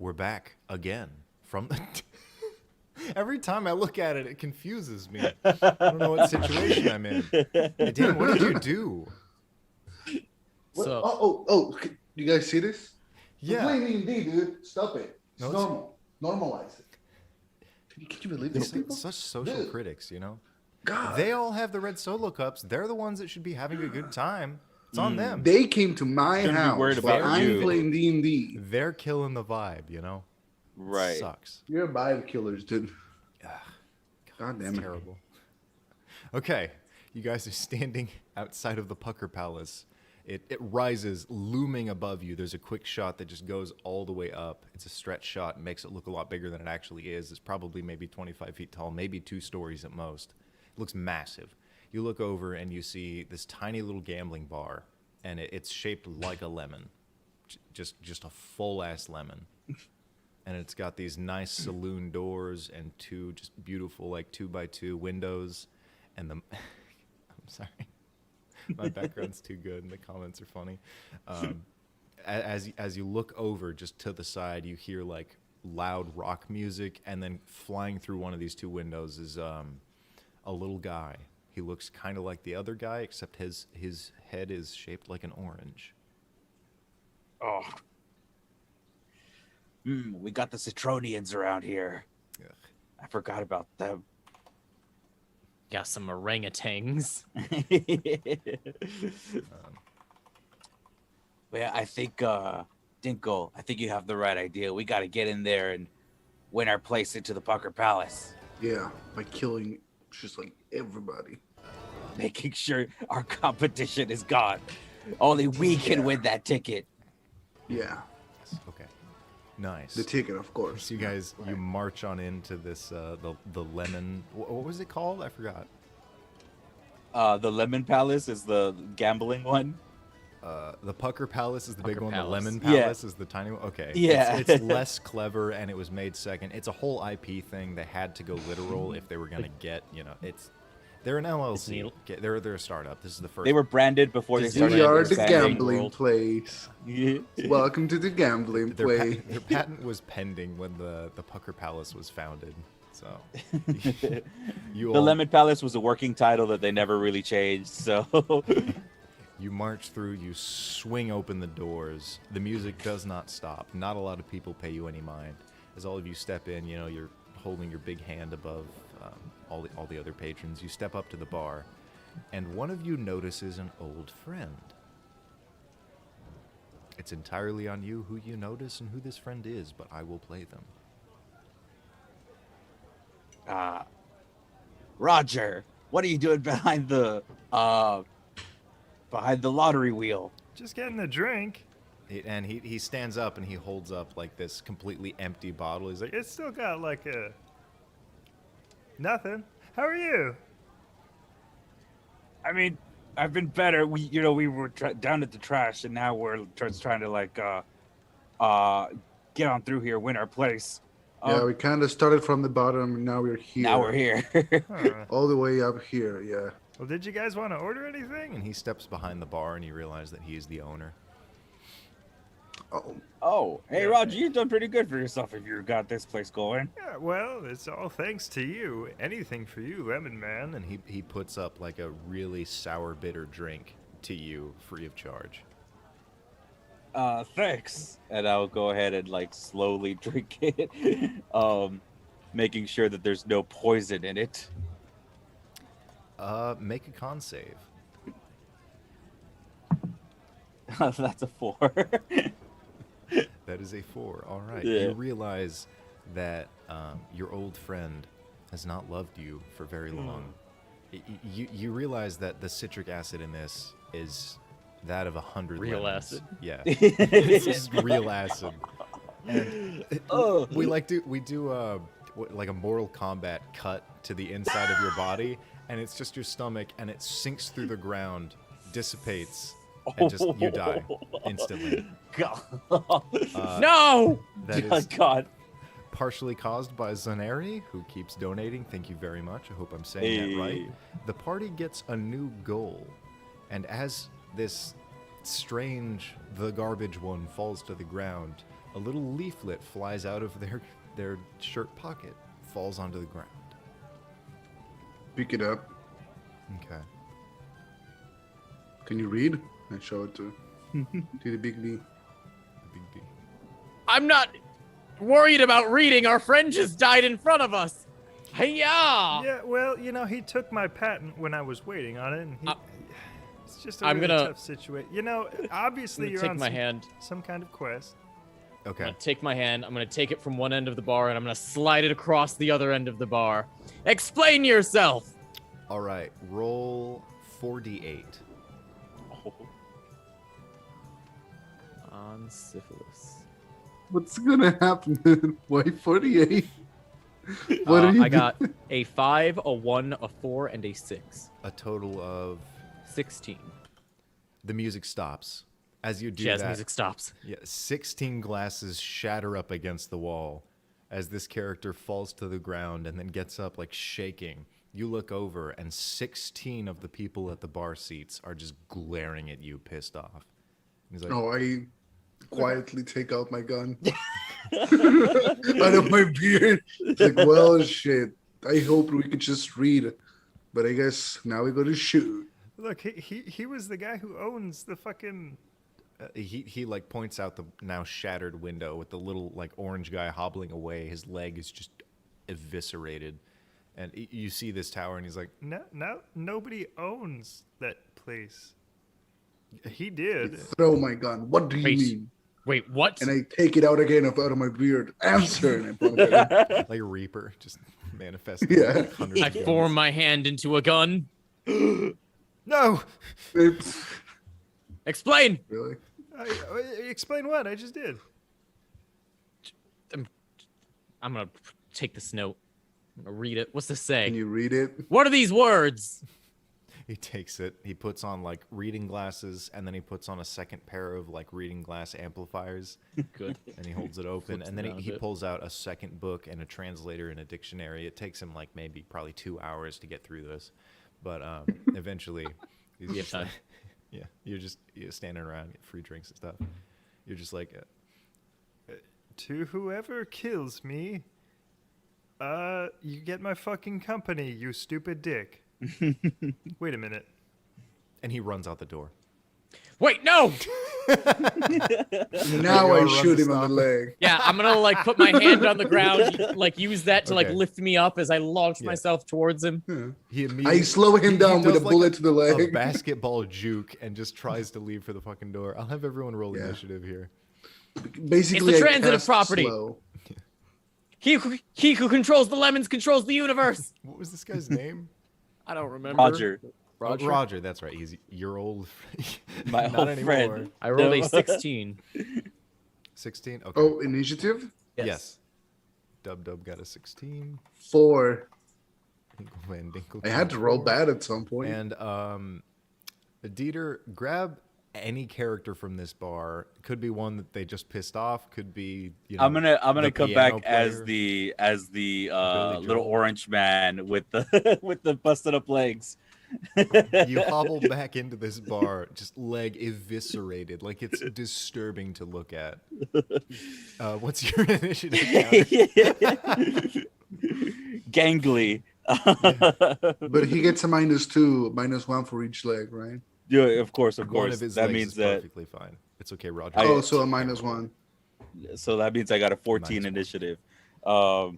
we're back again from the. Every time I look at it, it confuses me. I don't know what situation I'm in. Hey, Dan, what did you do? What? So- Oh! You guys see this? Yeah. We're playing D&D, dude. Stop it. It's No, it's- normal. Normalize it. Can you believe these people? Such social Dude. critics, you know? God. They all have the red solo cups. They're the ones that should be having a good time. It's on them. They came to my Shouldn't be house worried while about I'm you. playing D&D. They're killing the vibe, you know? Right. Sucks. You're vibe killers, dude. God damn It's it. terrible. Okay, you guys are standing outside of the Pucker Palace. It rises, looming above you. There's a quick shot that just goes all the way up. It's a stretch shot, makes it look a lot bigger than it actually is. It's probably maybe 25 feet tall, maybe 2 stories at most. It looks massive. You look over and you see this tiny little gambling bar, and it's shaped like a lemon, just a full-ass lemon. And it's got these nice saloon doors and 2 just beautiful, like 2x2 windows. And the, I'm sorry, my background's too good and the comments are funny. As you look over just to the side, you hear like loud rock music, and then flying through one of these 2 windows is a little guy. He looks kind of like the other guy, except his head is shaped like an orange. Oh. We got the Citronians around here. Ugh. I forgot about them. Got some orangutans. Well, I think, Dinkle, I think you have the right idea. We got to get in there and win our place into the Pucker Palace, Yeah, by killing just like everybody. making sure our competition is gone. Only we can win that ticket. Yeah, Okay, nice. the ticket, of course. So you guys, you march on into this the lemon. What was it called? I forgot. The Lemon Palace is the gambling one. The Pucker Palace is the big Pucker one. Palace. The Lemon Yeah. Palace is the tiny one. Okay. Yeah. It's less clever, and it was made second. It's a whole IP thing. They had to go literal if they were gonna get. You know, they're an LLC. They're a startup. This is the first. They were branded before they started. We are the expanding. gambling world. place. Welcome to the gambling Their, place. their patent was pending when the Pucker Palace was founded. So you The all, Lemon Palace was a working title that they never really changed. So You march through, you swing open the doors. The music does not stop. Not a lot of people pay you any mind. As all of you step in, you know, you're holding your big hand above all the other patrons. You step up to the bar, and one of you notices an old friend. It's entirely on you who you notice and who this friend is, but I will play them. Roger, what are you doing behind the lottery wheel? Just getting a drink. And he stands up and he holds up like this completely empty bottle. He's like, It's still got like a nothing. How are you? I mean, I've been better. We were down at the trash, and now we're trying to like get on through here, win our place. Yeah, we kind of started from the bottom, and now we're here. Now we're here. Huh. all the way up here. Yeah. Well, did you guys want to order anything? and he steps behind the bar and you realize that he is the owner. Oh, Oh, hey Yeah. Roger, you've done pretty good for yourself if you got this place going. Yeah, well, it's all thanks to you. Anything for you, Lemon Man. And he puts up like a really sour, bitter drink to you free of charge. Thanks. and I'll go ahead and like slowly drink it, making sure that there's no poison in it. Make a con save. That's a 4. That is a 4. All right. Yeah. You realize that your old friend has not loved you for very long. You realize that the citric acid in this is that of 100 Real lemons. acid? Yeah. It's just real acid. And Oh. we do like a Mortal Kombat cut to the inside of your body, and it's just your stomach, and it sinks through the ground, dissipates, and just you die instantly. God. No! That Oh is God. partially caused by Zaneri, who keeps donating. Thank you very much. I hope I'm saying that right. Hey. The party gets a new goal, and as this strange, the garbage one falls to the ground, A little leaflet flies out of their shirt pocket, falls onto the ground. Pick it up. Okay. Can you read? I show it to the big B. The big B. I'm not worried about reading. Our friend just died in front of us. Hiya! Yeah, well, you know, he took my patent when I was waiting on it, and it's just a I'm really gonna- tough situation. You know, obviously I'm you're gonna on take my hand. some kind of quest. I'm Okay. gonna take my hand. I'm gonna take it from one end of the bar, and I'm gonna slide it across the other end of the bar. Explain yourself. All right. Roll 4d8. On syphilis. What's gonna happen? Why 48? What are you I got a 5, a 1, a 4, and a 6. A total of 16. the music stops as you do Jazz that. music stops. Yeah, 16 glasses shatter up against the wall as this character falls to the ground and then gets up like shaking. You look over and 16 of the people at the bar seats are just glaring at you, pissed off. He's like, Oh, I quietly take out my gun out of my beard. Like, well, shit. I hoped we could just read, but I guess now we go to shoot. Look, he was the guy who owns the fucking. he like points out the now shattered window with the little like orange guy hobbling away. His leg is just eviscerated, and you see this tower, and he's like, No, nobody owns that place. He did. Throw my gun. What do you Wait. mean? Wait, what? And I take it out again out of my beard. Answer. And I point it at him. like a reaper, just manifesting. Yeah. like, hundreds I of guns. form my hand into a gun. No. It's Explain. really. Explain what I just did. I'm gonna take this note. I'm gonna read it. What's this say? Can you read it? What are these words? He takes it. He puts on like reading glasses, and then he puts on a second pair of like reading glass amplifiers, Good. and he holds it open. Flips And then it down a he bit. pulls out a second book and a translator and a dictionary. It takes him like maybe probably 2 hours to get through this, but eventually, he's We have just time. like- yeah, you're standing around, get free drinks and stuff. You're just like, To whoever kills me, you get my fucking company, you stupid dick. Wait a minute. and he runs out the door. Wait, no. Now You're I on shoot the him on the stop. leg. Yeah, I'm gonna like put my hand on the ground, like use that to like Okay. lift me up as I launch Yeah. myself towards him. He I immediately slow him down with a does, like, bullet to the a leg. basketball juke and just tries to leave for the fucking door. I'll have everyone roll Yeah. initiative here. Basically, It's the I transitive cast property. slow. He who controls the lemons controls the universe. What was this guy's name? I don't remember. Roger. Roger. That's right. He's your old My Not old anymore. friend. I rolled a No. 16. 16? Okay. Oh, initiative? Yes. Dub got a 16. 4. Van Dinkle I had to roll 4. bad at some point. And Dieter, grab any character from this bar. Could be one that they just pissed off. Could be I'm gonna the come piano back as player. the Billy little Joel. orange man with the with the busted up legs. You hobble back into this bar, just leg eviscerated, like it's disturbing to look at. What's your initiative counter? Gangly. But he gets a -2, -1 for each leg, right? Yeah, of course, of One course. of his That legs means is that. perfectly fine. It's okay, Roger. I- Oh, so a -1. So that means I got a 14 Nice. initiative. All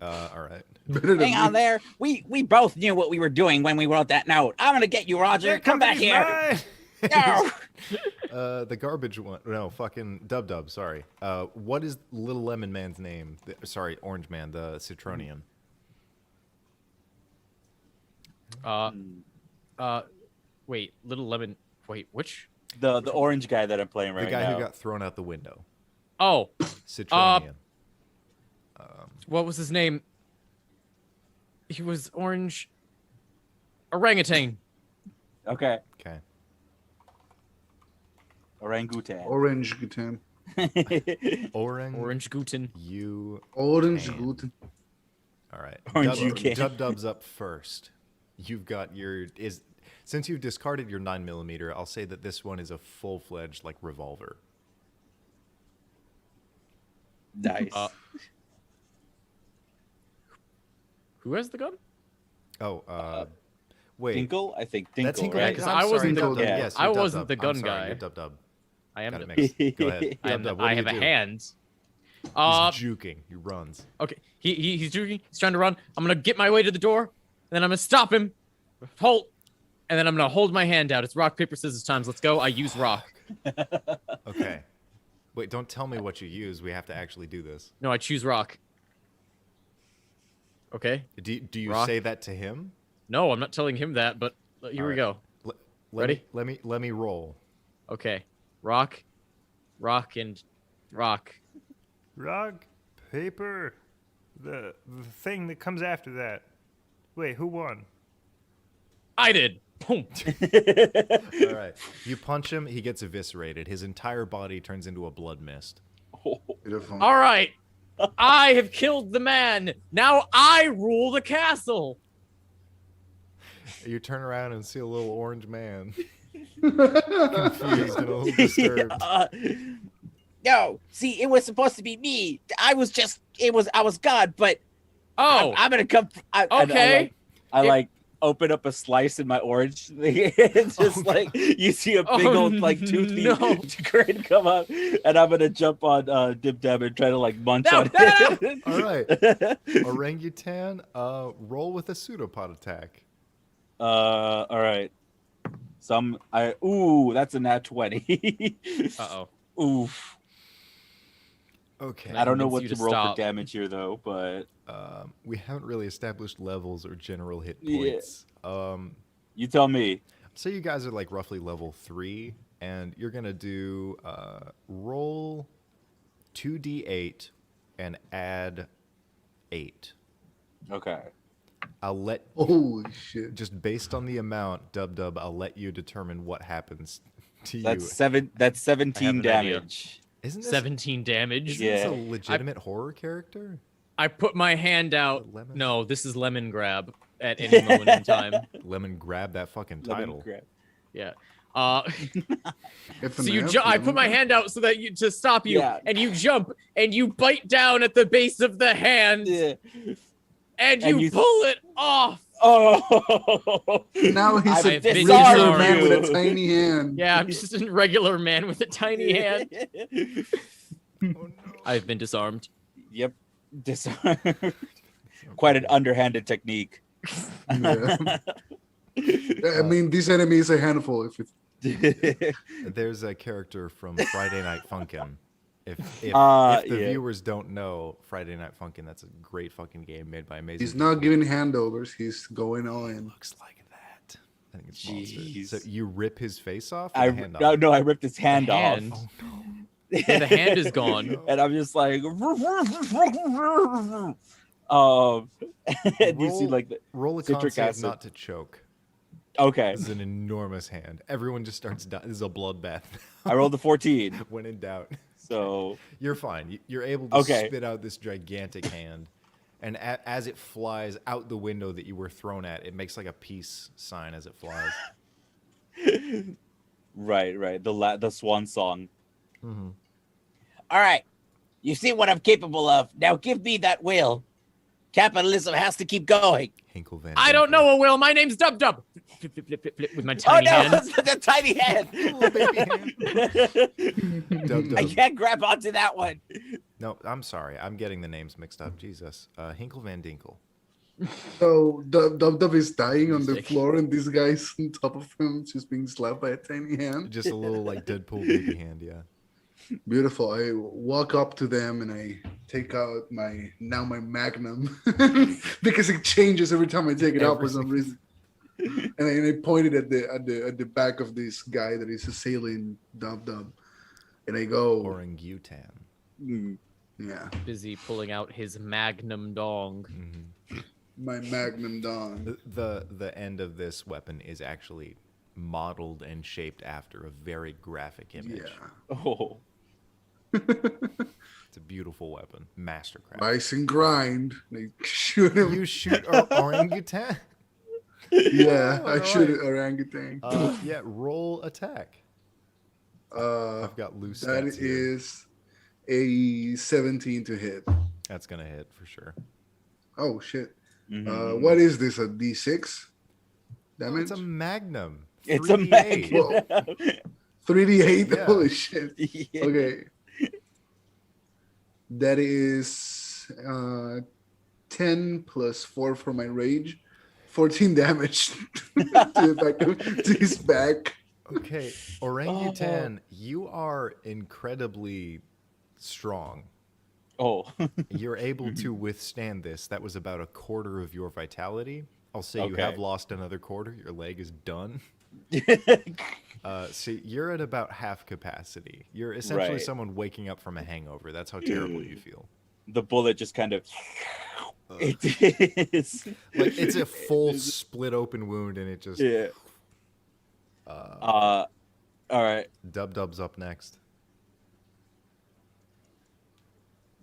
right. Better than Hang on me. there. We both knew what we were doing when we wrote that note. I'm gonna get you, Roger. Your Come back company's here. mine! No. The garbage one. No, fucking Dub. Sorry. What is Little Lemon Man's name? Sorry, Orange Man, the Citronian. Wait, Little Lemon. Wait, which? The orange guy that I'm playing right The guy now. who got thrown out the window. Oh, Citronian. what was his name? He was orange. Orangutan. Okay. Okay. Orangutan. Orange Guten. Orang. Orange Guten. You. Orange Man. Guten. All right. Orange you can. Dub's up first. You've got your since you've discarded your 9mm, I'll say that this one is a full-fledged like revolver. Nice. Who has the gun? Oh, wait. Tinkle? I think Tinkle. That's Hinkle. Yeah, right? 'cause I'm I sorry, wasn't the- Dub Dub. yeah. Yes, I you're Dub wasn't Dub. the gun I'm sorry, guy. You're Dub Dub. I am Got it the mixed. Go ahead. I, Dub am Dub, the, what I do have you a do? hand. He's juking. He runs. Okay, he's juking. He's trying to run. I'm gonna get my way to the door, and then I'm gonna stop him. Halt, and then I'm gonna hold my hand out. It's rock paper scissors times. Let's go. I use rock. Okay. Wait, don't tell me what you use. We have to actually do this. No, I choose rock. Okay. Do you Rock. say that to him? No, I'm not telling him that. But here we Alright. go. Let Ready? Let me roll. Okay. Rock, and rock. Rock, paper, the thing that comes after that. Wait, who won? I did. Boom. All right. You punch him. He gets eviscerated. His entire body turns into a blood mist. Beautiful. All right. I have killed the man. Now I rule the castle. You turn around and see a little orange man, confused and a little disturbed. No, see, it was supposed to be me. I was God, but Oh, I'm gonna come. okay. I open up a slice in my orange thing. It's just like you see a big Oh, old like toothy no. grain come out, and I'm gonna jump on Dib Dab and try to like munch No, on no, it. All right. Orangutan, roll with a pseudopod attack. All right. Ooh, that's a nat 20. Uh-oh. Oof. Okay. Can I don't know convince what you to to roll stop? for damage here though, but We haven't really established levels or general hit Yeah. points. you tell me. So you guys are like roughly level 3, and you're gonna do roll 2d8 and add 8. Okay. I'll let Holy shit. just based on the amount, Dub Dub, I'll let you determine what happens to That's you. That's 17 an idea. damage. Isn't this, 17 damage. isn't this a Yeah. legitimate horror character? I put my hand out. Lemon? No, this is lemon grab at any moment in time. Lemon, grab that fucking Lemon title. grab. Yeah. If So an you app, I put my hand out so that to stop you, Yeah. and you jump and you bite down at the base of the hand, Yeah. and And you you- pull it off. Oh. Now he's I've a been regular disarmed. man with a tiny hand. Yeah, I'm just a regular man with a tiny hand. I've been disarmed. Yep. Disarm. Quite an underhanded technique. Yeah. I mean, this enemy is a handful. If it's There's a character from Friday Night Funkin'. If the yeah. viewers don't know Friday Night Funkin', that's a great fucking game made by amazing. he's not giving handovers, he's going all in. Looks like that. I think it's monster. So Jeez. you rip his face off? Or I the hand no, off? no, I ripped his hand off. hand. Oh no. Yeah, the hand is gone. And I'm just like, and you see Roll- like, Roll a con Citric save acid. not to choke. okay, This is an enormous hand. Everyone just starts dying. This is a bloodbath. I rolled a 14, When in doubt. so You're fine. You're able to Okay. spit out this gigantic hand. And as it flies out the window that you were thrown at, it makes like a peace sign as it flies. right, the swan song. Mm-hmm. All right, you see what I'm capable of. Now give me that will. Capitalism has to keep going. Hinkle Van I don't Winkle. know a will. My name's Dub Dub. Flip, flip, flip, flip, flip, with my Oh tiny no, hand. the tiny hand. Little baby hand. Dub I Dub. can't grab onto that one. No, I'm sorry. I'm getting the names mixed up. Jesus. Hinkle Van Dinkle. So Dub Dub is dying on the Mistake. floor, and this guy's on top of him, just being slapped by a tiny hand. Just a little like Deadpool baby hand, yeah. Beautiful. I walk up to them and I take out my Magnum because it changes every time I take it out for Every some single- reason. And I pointed at the back of this guy that is assailing Dub Dub, and I go, Orangutan. Mm. yeah, Busy pulling out his magnum dong. Mhm. my Magnum Dawn. The end of this weapon is actually modeled and shaped after a very graphic image. Yeah, Oh, It's a beautiful weapon. Mastercraft. Ice and grind. They shoot him. You shoot a orangutan? Yeah, I Alright. shoot an orangutan. Yeah, roll attack. Uh, I've got loose that stats here. is A 17 to hit. That's gonna hit for sure. Oh shit. Mhm. What is this? A D6 Oh, damage? it's a magnum. It's a 3d8. magnet. 3d8. Yeah. Holy shit. Yeah. Okay. That is 10 plus 4 for my rage. 14 damage to his back. Okay, orangutan, you are incredibly strong. Oh. You're able to withstand this. That was about a quarter of your vitality. I'll say you Okay. have lost another quarter. Your leg is done. So you're at about half capacity. You're essentially Right. someone waking up from a hangover. That's how terrible you feel. The bullet just kind of. It is. Like it's a full split open wound, and it just. Yeah. All right. Dub Dub's up next.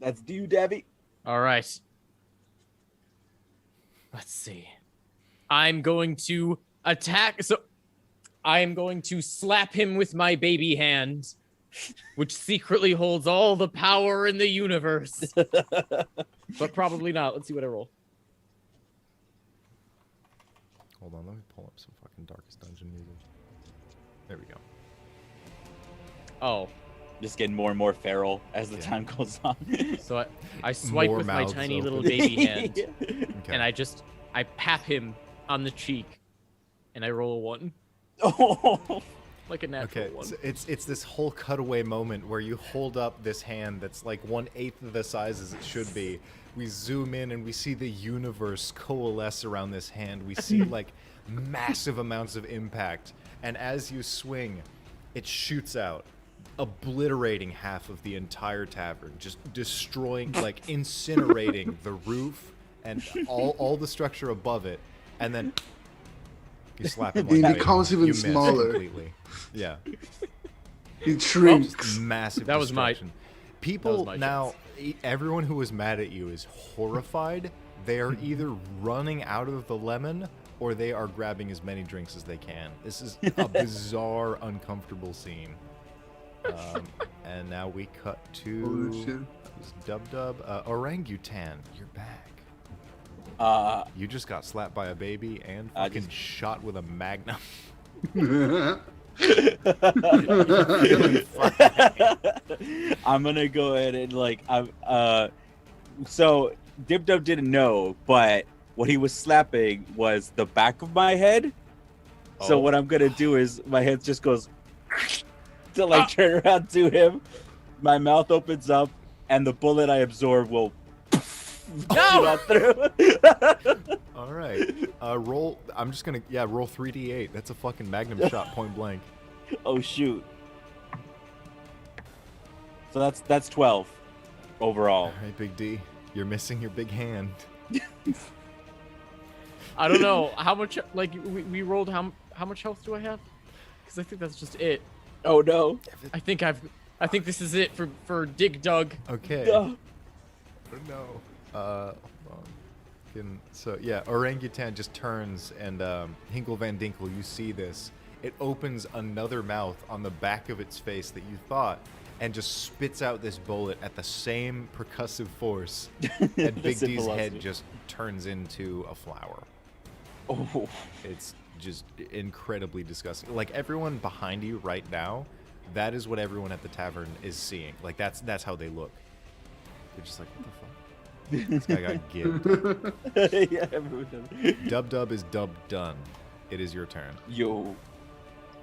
That's you, Debbie. All right. Let's see. I'm going to attack. So I am going to slap him with my baby hand, which secretly holds all the power in the universe. But probably not. Let's see what I roll. Hold on, let me pull up some fucking Darkest Dungeon music. There we go. Oh, Just getting more and more feral as the Yeah. time goes on. so I swipe More with my mouths tiny open. little baby hand, Okay. and I pat him on the cheek, and I roll a 1, Oh. like a natural Okay, 1. so it's this whole cutaway moment where you hold up this hand that's like 1/8 of the size as it should be. We zoom in and we see the universe coalesce around this hand. We see like massive amounts of impact, and as you swing, it shoots out, obliterating half of the entire tavern, just destroying, like incinerating the roof and all the structure above it, and then you slap him. It like becomes that, even you miss smaller. Completely. Yeah. It shrinks. Just massive That was my- destruction. People my now, everyone who was mad at you is horrified. They are either running out of the lemon or they are grabbing as many drinks as they can. This is a bizarre, uncomfortable scene. And now we cut Holy to shit. who's Dub Dub. Orangutan, you're back. You just got slapped by a baby and I fucking shot with a magnum. I'm gonna go ahead and so Dib Dub didn't know, but what he was slapping was the back of my head. So Oh. what I'm gonna do is my head just goes to like turn around to him. My mouth opens up, and the bullet I absorb will shoot out through. All right. Roll. I'm just gonna roll 3d8. That's a fucking magnum shot, point blank. Oh shoot! So that's 12 overall. All right, Big D. You're missing your big hand. I don't know how much. Like we rolled. How much health do I have? Because I think that's just it. Oh no! I think this is it for Dig Dug. Okay. No. No. Hold on. So yeah, Orangutan just turns and Hinkle Van Dinkle, you see this. It opens another mouth on the back of its face that you thought, and just spits out this bullet at the same percussive force. And Big Same D's head velocity. just turns into a flower. Oh. It's just incredibly disgusting. Like everyone behind you right now, that is what everyone at the tavern is seeing. Like that's how they look. They're just like, what the fuck? This guy got gibbed. Yeah, everyone does. Dub Dub is Dub done. It is your turn. Yo.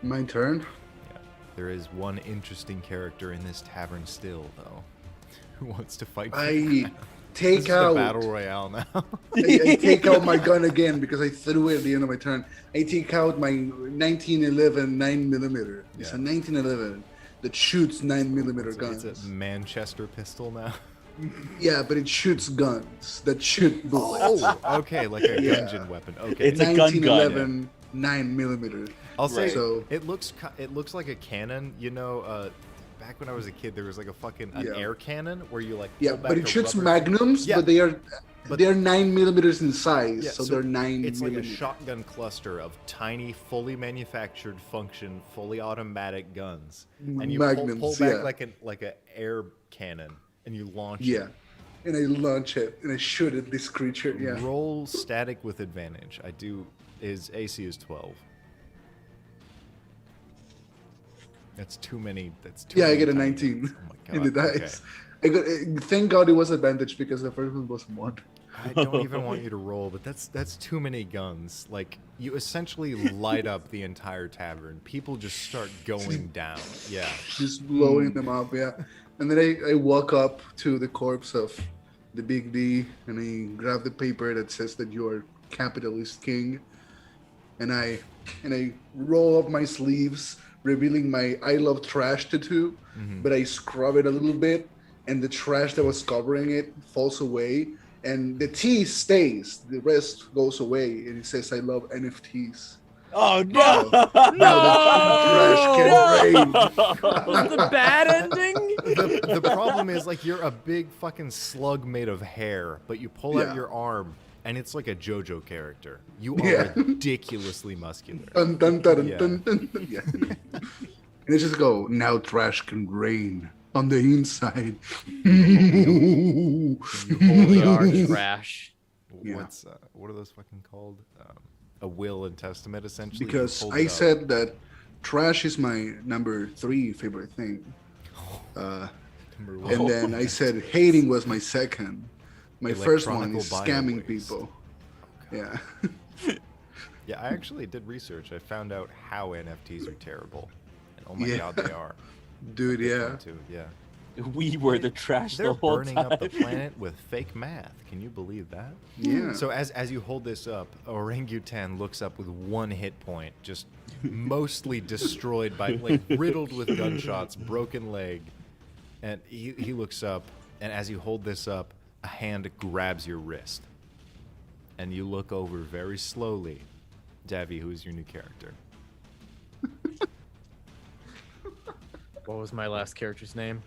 My turn. Yeah. There is one interesting character in this tavern still, though, who wants to fight. for I this take is out. a battle royale now. I take out my gun again because I threw it at the end of my turn. I take out my 1911 9mm. It's Yeah. a 1911 that shoots 9mm guns. It's a Manchester pistol now. Yeah, but it shoots guns that shoot bullets. Oh, okay, like a Yeah. Gungeon weapon. Okay, It's a gun gun. 1911 9mm. I'll say Right. So it looks like a cannon. You know, back when I was a kid, there was like a fucking an Yeah. air cannon where you like Yeah, pull back but it a shoots rubber- magnums, Yeah. but they are But- 9 millimeters in size, Yeah, so, they're 9 It's like a millimeters. shotgun cluster of tiny, fully manufactured, function, fully automatic guns, and you Magnums, pull back yeah. like an air cannon, and you launch Yeah, it. and I launch it and I shoot at this creature. Yeah, Roll static with advantage. I do. His AC is 12. That's too many. That's too. yeah, I many get a tiny 19 ones. Oh my in the god. dice. I got. Thank God it was advantage because the first one was 1. I don't even want you to roll, but that's too many guns. Like you essentially light up the entire tavern. People just start going down. Yeah. Just blowing them up. Yeah, and then I walk up to the corpse of the Big D and I grab the paper that says that you are capitalist king, and I roll up my sleeves, revealing my I love trash tattoo, but I scrub it a little bit, and the trash that was covering it falls away, and the T stays, the rest goes away, and it says I love NFTs. Oh no! Trash can rain. The bad ending? The problem is like you're a big fucking slug made of hair, but you pull out Yeah. your arm and it's like a JoJo character. You are Yeah. ridiculously muscular. Dun, dun, dun, Yeah. dun, dun, dun. Yeah. And it just go, now trash can rain on the inside. You We hold are it. trash. Yeah. What are those fucking called? A will and testament, essentially. You Because hold I it up. said that trash is my number 3 favorite thing. Number one. And then I said hating was my second. My first one is Electronical scamming biowaste. people. Yeah. Yeah, I actually did research. I found out how NFTs are terrible, and oh my Yeah. god, they are. Dude, This yeah. one too, yeah. We were the trash They're the whole burning time. up the planet with fake math. Can you believe that? Yeah. So as you hold this up, Orangutan looks up with 1 hit point, just mostly destroyed by like riddled with gunshots, broken leg, and he looks up, and as you hold this up, a hand grabs your wrist, and you look over very slowly. Davy, who is your new character? What was my last character's name?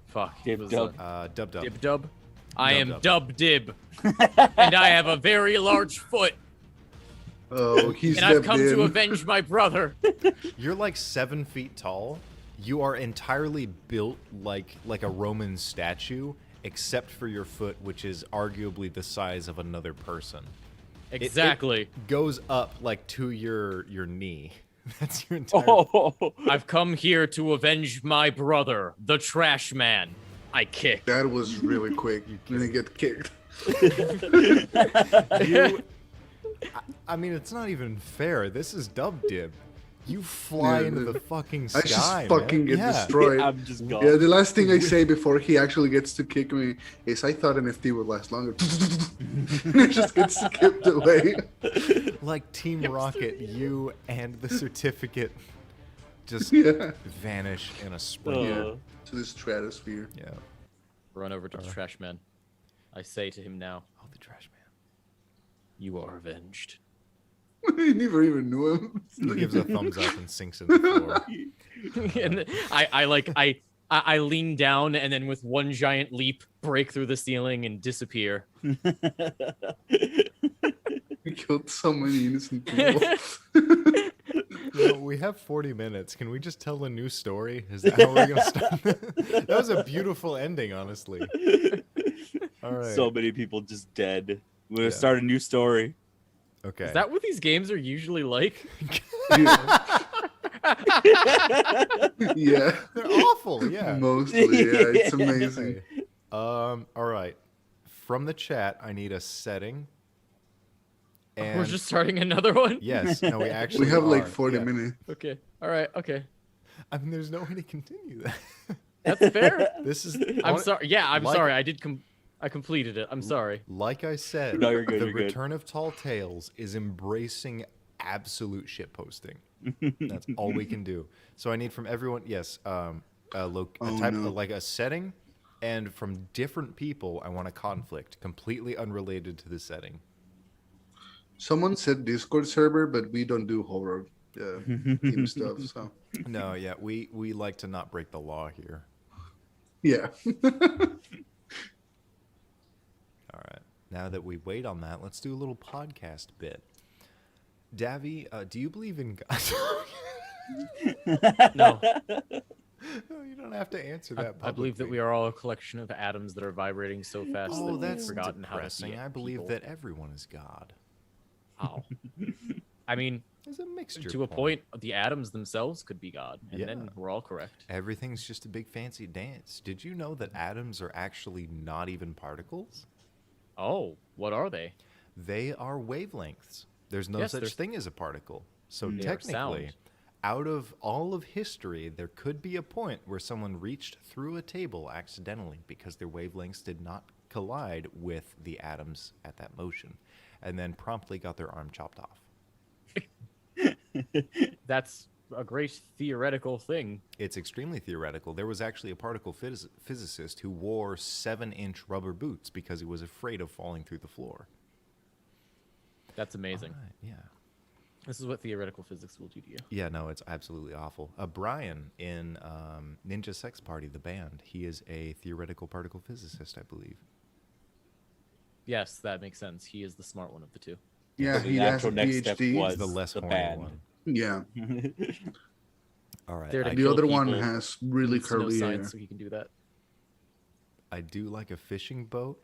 Fuck. it Dib was, Dub. Dub Dub. Dib Dub. I am Dub. Dub Dib. And I have a very large foot. Oh, he's And I've stepped come to in. avenge my brother. You're like 7 feet tall. You are entirely built like a Roman statue, except for your foot, which is arguably the size of another person. It Exactly. goes up like to your knee. That's your entire. Oh, I've come here to avenge my brother, the trash man. I kick. That was really quick. And then get kicked. You, I mean, it's not even fair. This is Dub Dib. You fly Yeah, into the- the fucking I sky, just man. fucking get Yeah. destroyed. I'm just gone. Yeah, the last thing I say before he actually gets to kick me is I thought NFT would last longer. It just gets skipped away. Like Team Rocket, you and the certificate just Yeah. vanish in a sprint. Uh, To the stratosphere. Yeah. Run over to the trash man. I say to him now, Oh, the trash man. you are avenged. I never even knew him. He gives a thumbs up and sinks into the floor. And I lean down and then with one giant leap break through the ceiling and disappear. He killed so many innocent people. You know, we have 40 minutes. Can we just tell a new story? Is that how we're gonna start? That was a beautiful ending, honestly. All right. So many people just dead. We're gonna Yeah. start a new story. Okay. Is that what these games are usually like? Yeah. They're awful. Yeah. Mostly, yeah. It's amazing. Okay. All right. From the chat, I need a setting. And We're just starting another one? yes. No, we actually We have like are. 40 Yeah. minutes. Okay. All right. Okay. I mean, there's no way to continue that. That's fair. This is. I'm sorry. Yeah, I'm Like- sorry. I completed it. I'm sorry. Like I said, No, you're good, the you're good. Return of Tall Tales is embracing absolute shit posting. That's all we can do. So I need from everyone, yes, a Oh, type no. like a setting, and from different people, I want a conflict completely unrelated to the setting. Someone said Discord server, but we don't do horror. team stuff. So No, yeah, we like to not break the law here. yeah. All right. Now that we wait on that, let's do a little podcast bit. Davy, do you believe in God? No, No, you don't have to answer that. I believe that we are all a collection of atoms that are vibrating so fast Oh, that we've that's forgotten how to depressing. be I believe people. that everyone is God. How? I mean, There's a mixture. to a point, the atoms themselves could be God, and Yeah. then we're all correct. Everything's just a big fancy dance. Did you know that atoms are actually not even particles? Oh, what are they? They are wavelengths. There's no Yes, such there's- thing as a particle. So They are technically, sound. out of all of history, there could be a point where someone reached through a table accidentally because their wavelengths did not collide with the atoms at that motion, and then promptly got their arm chopped off. That's a great theoretical thing. It's extremely theoretical. There was actually a particle physicist who wore 7-inch rubber boots because he was afraid of falling through the floor. That's amazing. Alright, yeah. This is what theoretical physics will do to you. Yeah, no, it's absolutely awful. Brian in Ninja Sex Party, the band, he is a theoretical particle physicist, I believe. Yes, that makes sense. He is the smart one of the two. Yeah, The he has a natural next step PhD. was He's the less horny band. one. Yeah, All right. There to I, kill the other one people. has really Needs to know curly hair. science, so he can do that. I do like a fishing boat.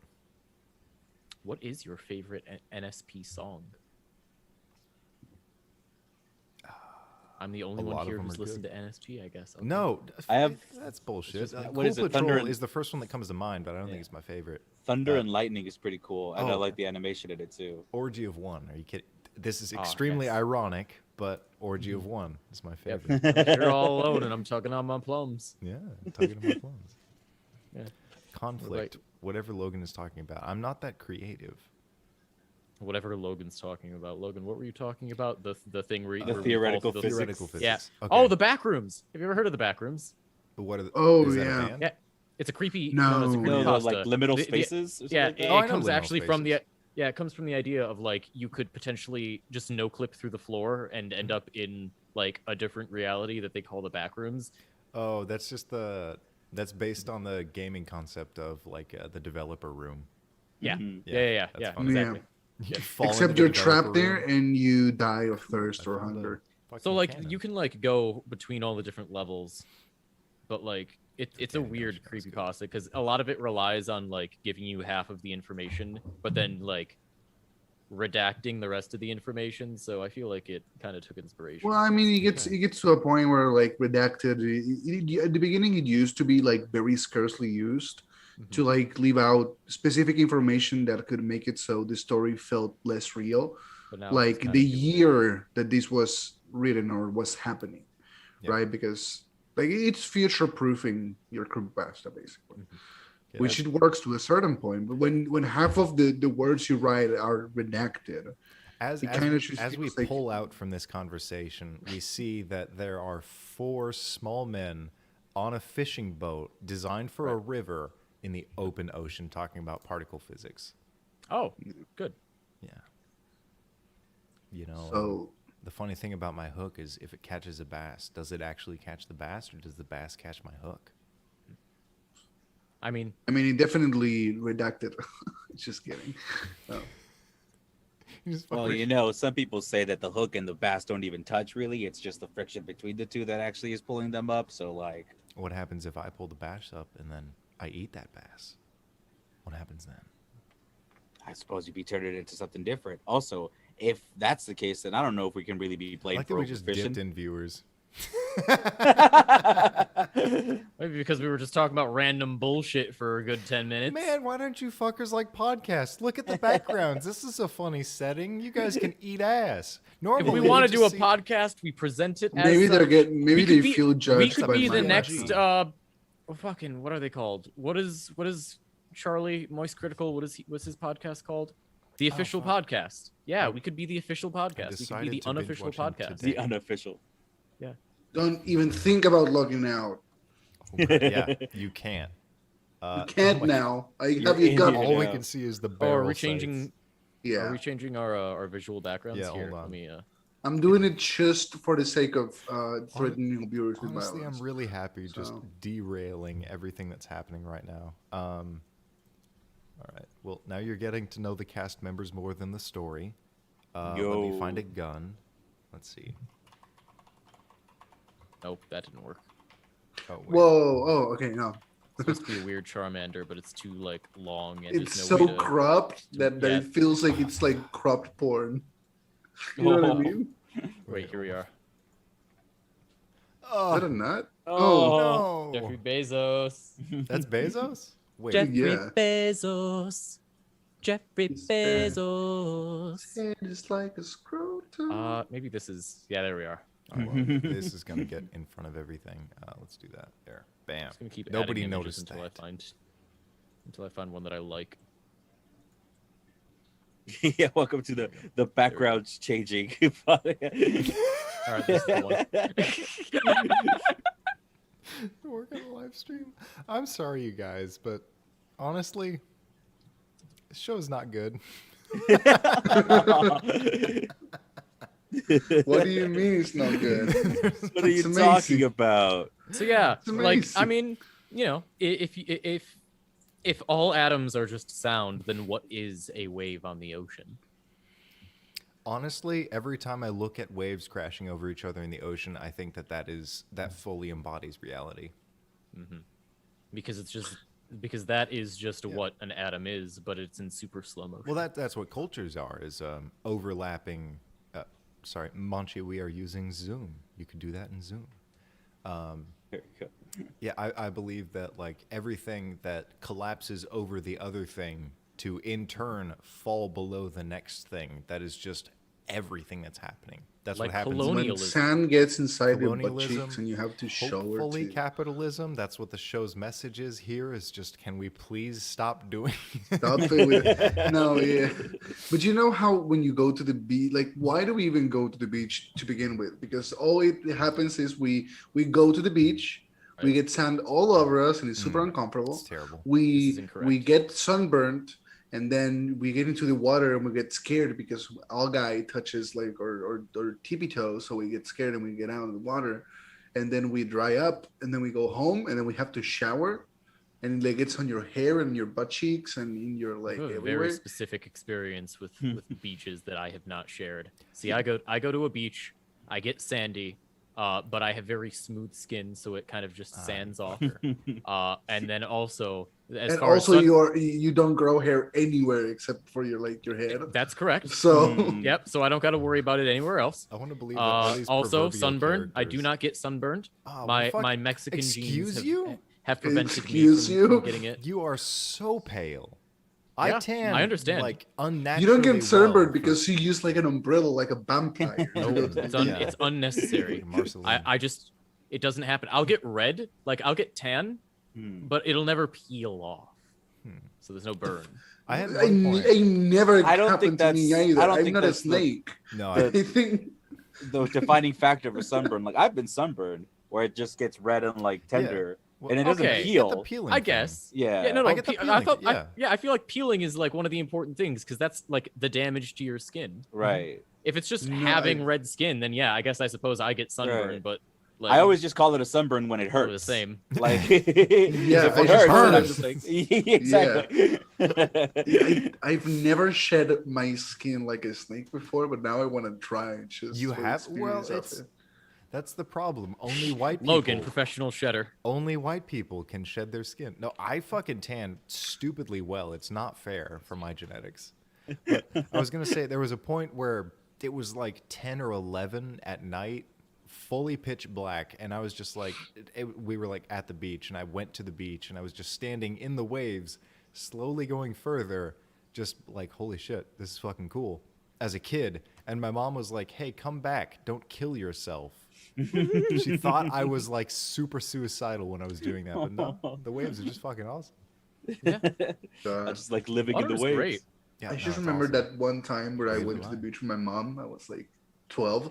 What is your favorite NSP song? I'm the only A lot one of here them who's are listened to NSP, I guess. Okay. No, I have- that's bullshit. just- Cool what is it, Thunder Patrol and- is the first one that comes to mind, but I don't think Yeah. it's my favorite. Thunder Uh, and Lightning is pretty cool, and I oh. like the animation in it too. Orgy of One. Are you kidding? This is Ah, extremely yes. ironic, but Orgy of One is my favorite. You're all alone, and I'm tugging on my plums. Yeah, talking about plums. Yeah. Conflict, whatever Logan is talking about. I'm not that creative. Whatever Logan's talking about. Logan, what were you talking about? The thing where The where we theoretical fall through the- Theoretical physics. Yeah. Okay. Oh, the back rooms. Have you ever heard of the back rooms? What are the, Oh, is that a yeah. band? Yeah. It's a creepy. No. it's a No, creepypasta. like liminal The- spaces. or something Yeah, like it, that? Oh, I it know comes liminal actually from the spaces. yeah, it comes from the idea of like you could potentially just no clip through the floor and end up in like a different reality that they call the back rooms. Oh, that's just that's based on the gaming concept of like the developer room. Yeah, Mhm. yeah, that's fun. exactly. You fall into Except the you're developer trapped there room. and you die of thirst I or found a hunger. So fucking like cannon. you can like go between all the different levels, but like it's a Okay, weird gotcha, that's good. creepypasta because a lot of it relies on like giving you half of the information, but then like redacting the rest of the information. So I feel like it kind of took inspiration. Well, I mean, it gets to a point where like redacted. At the beginning, it used to be like very scarcely used to like leave out specific information that could make it so the story felt less real. But now it's Like kinda the too late. year that this was written or was happening, Yeah. right? Because like it's future proofing your creepypasta basically, Yeah, which it works to a certain point. But when half of the words you write are redacted, As, It as, kinda we- just as we feels like- pull out from this conversation, we see that there are 4 small men on a fishing boat designed for a river in the open ocean talking about particle physics. Oh, good. Yeah. You know, so the funny thing about my hook is if it catches a bass, does it actually catch the bass or does the bass catch my hook? I mean, it definitely redacted. Just kidding. Oh. Well, you know, some people say that the hook and the bass don't even touch really. It's just the friction between the two that actually is pulling them up. So like, What happens if I pull the bass up and then I eat that bass? What happens then? I suppose you'd be turning it into something different. Also, if that's the case, then I don't know if we can really be I playing like that for we just overfishing. dipped in viewers. maybe because we were just talking about random bullshit for a good 10 minutes. Man, why don't you fuckers like podcasts? Look at the backgrounds. This is a funny setting. You guys can eat ass. If Normally, we want to just do a see- podcast, we present it as Maybe they're such. getting. Maybe We could they be- feel We judged could by be my the IG. next fucking what are they called? What is Charlie Moist Critical? What's his podcast called? The official fuck. podcast. Yeah, we could be the official podcast. We could decided be the to binge unofficial watch him podcast. today. The unofficial. Don't even think about logging out. Yeah, you can't. You can't oh my- now. I You're have you in got. here. All we now. can see is the Oh, barrel are we sights. changing? Are Yeah. we changing our visual backgrounds Yeah, here? hold on. Let me I'm doing it just for the sake of threatening viewers with Honestly, violence. I'm really happy just So- derailing everything that's happening right now. All right. Well, now you're getting to know the cast members more than the story. Let me find a Yo. gun. Let's see. Nope, that didn't work. Oh, wait. Whoa! Oh, okay. No, It's supposed to be a weird Charmander, but it's too like long and it's there's no so way to. cropped that Yeah. it feels like it's like cropped porn. You know what I Oh. mean? Wait, here we are. Is Oh, that a nut? Oh, no. Jeffrey Bezos. That's Bezos? Wait. Jeffrey Yeah. Bezos. Jeffrey He's Bezos. Head is like a scrotum. Maybe this is. Yeah, there we are. Oh, well, this is gonna get in front of everything. Let's do that. There. Bam. I'm just gonna keep Nobody adding images noticed until that. I find one that I like. yeah. Welcome to the background's changing. All right, this is the one. We're gonna live stream. I'm sorry, you guys, but honestly, this show's not good. What do you mean it's not good? What are you It's talking amazing. about? So yeah, It's like I amazing. mean, you know, if all atoms are just sound, then what is a wave on the ocean? Honestly, every time I look at waves crashing over each other in the ocean, I think that fully embodies reality. Because that is just what an atom is, but it's in super slow motion. Well, that's what cultures are, is overlapping. Sorry, Manchi, we are using Zoom. You could do that in Zoom. Here you go. Yeah, I believe that like everything that collapses over the other thing to in turn fall below the next thing, that is just everything that's happening. That's Like what happens. When colonialism. sand gets inside your butt Colonialism, cheeks and you have to show it Hopefully to capitalism. That's what the show's message is here, is just can we please stop doing stop it with no, yeah. But you know how when you go to the beach, like why do we even go to the beach to begin with? Because all it happens is we go to the beach, we get sand all over us and it's super uncomfortable. It's terrible. This is We incorrect. get sunburned and then we get into the water and we get scared because algae touches like or tippy toes, so we get scared and we get out of the water, and then we dry up and then we go home and then we have to shower, and it gets on your hair and your butt cheeks and in your like I have a everywhere. very specific experience with beaches that I have not shared. See, I go to a beach, I get sandy, but I have very smooth skin, so it kind of just sands off. And then also, as And far also as you don't grow hair anywhere except for your like your head. that's correct. So Yep. So I don't got to worry about it anywhere else. I want to believe that all these Also, proverbial sunburn. I do characters- not get sunburned. Oh, my fuck. my Mexican Excuse genes you? have prevented Excuse me you? from getting it. You are so pale. Yeah, I tan. I understand. Like unnaturally. you don't get sunburned well for- because you use like an umbrella like a vampire. No, It's Yeah. it's unnecessary. Marceline. I just it doesn't happen. I'll get red, like I'll get tan, but it'll never peel off. So there's no burn. I had I, one point. I never I don't happened think to me that's- either. I don't I'm think not a that's the- snake. No, I I, think The defining factor of a sunburn, like I've been sunburned, where it just gets red and like tender, well, and it doesn't okay. I get the peel. peeling I thing. guess. Yeah. Yeah, no, no. I get the I peeling, thought, yeah. I feel like peeling is like one of the important things because that's like the damage to your skin. Right. If it's just No, having I- red skin, then yeah, I suppose I get sunburned, Right. but like, I always just call it a sunburn when it they're hurts. the same. Like, Yeah, if I it just hurts, heard I'm it. just like, exactly. I've never shed my skin like a snake before, but now I want to try it just You for the have? Well, experience of it's it. that's the problem. Only white people. Logan, professional shedder. Only white people can shed their skin. No, I fucking tan stupidly well. It's not fair for my genetics. But I was gonna say there was a point where it was like 10 or 11 at night, fully pitch black, and I was just like, we were like at the beach, and I went to the beach, and I was just standing in the waves, slowly going further, just like, holy shit, this is fucking cool. As a kid, and my mom was like, "Hey, come back! Don't kill yourself." She thought I was like super suicidal when I was doing that, but no, the waves are just fucking awesome. Uh, Just like living in Water the is waves. great. Yeah, I no, just it's remember awesome. that one time where I Neither went do to the I. beach with my mom. I was like 12,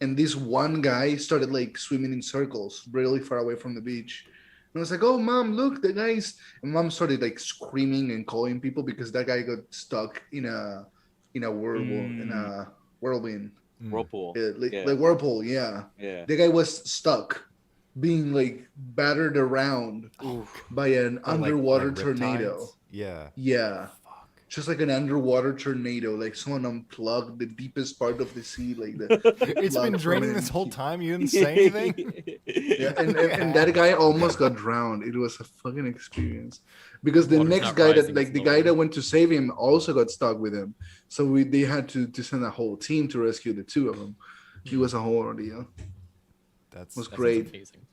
and this one guy started like swimming in circles really far away from the beach. And I was like, "Oh, mom, look, the guy's." And mom started like screaming and calling people because that guy got stuck in a whirlwind. In a whirlwind. Whirlpool. Like Whirlpool, yeah. Yeah. The guy was stuck, being like battered around by an Or, like, underwater riptides? tornado. Yeah. Yeah, Fuck. just like an underwater tornado, like someone unplugged the deepest part of the sea, like the. It's been plug draining from this it. whole time. You didn't say anything. Yeah, and that guy almost got drowned. It was a fucking experience because the Water's next not guy that rising, like it's the guy lower. that went to save him also got stuck with him. So they had to send a whole team to rescue the two of them. It was a whole ordeal. That's Was That sounds great. amazing.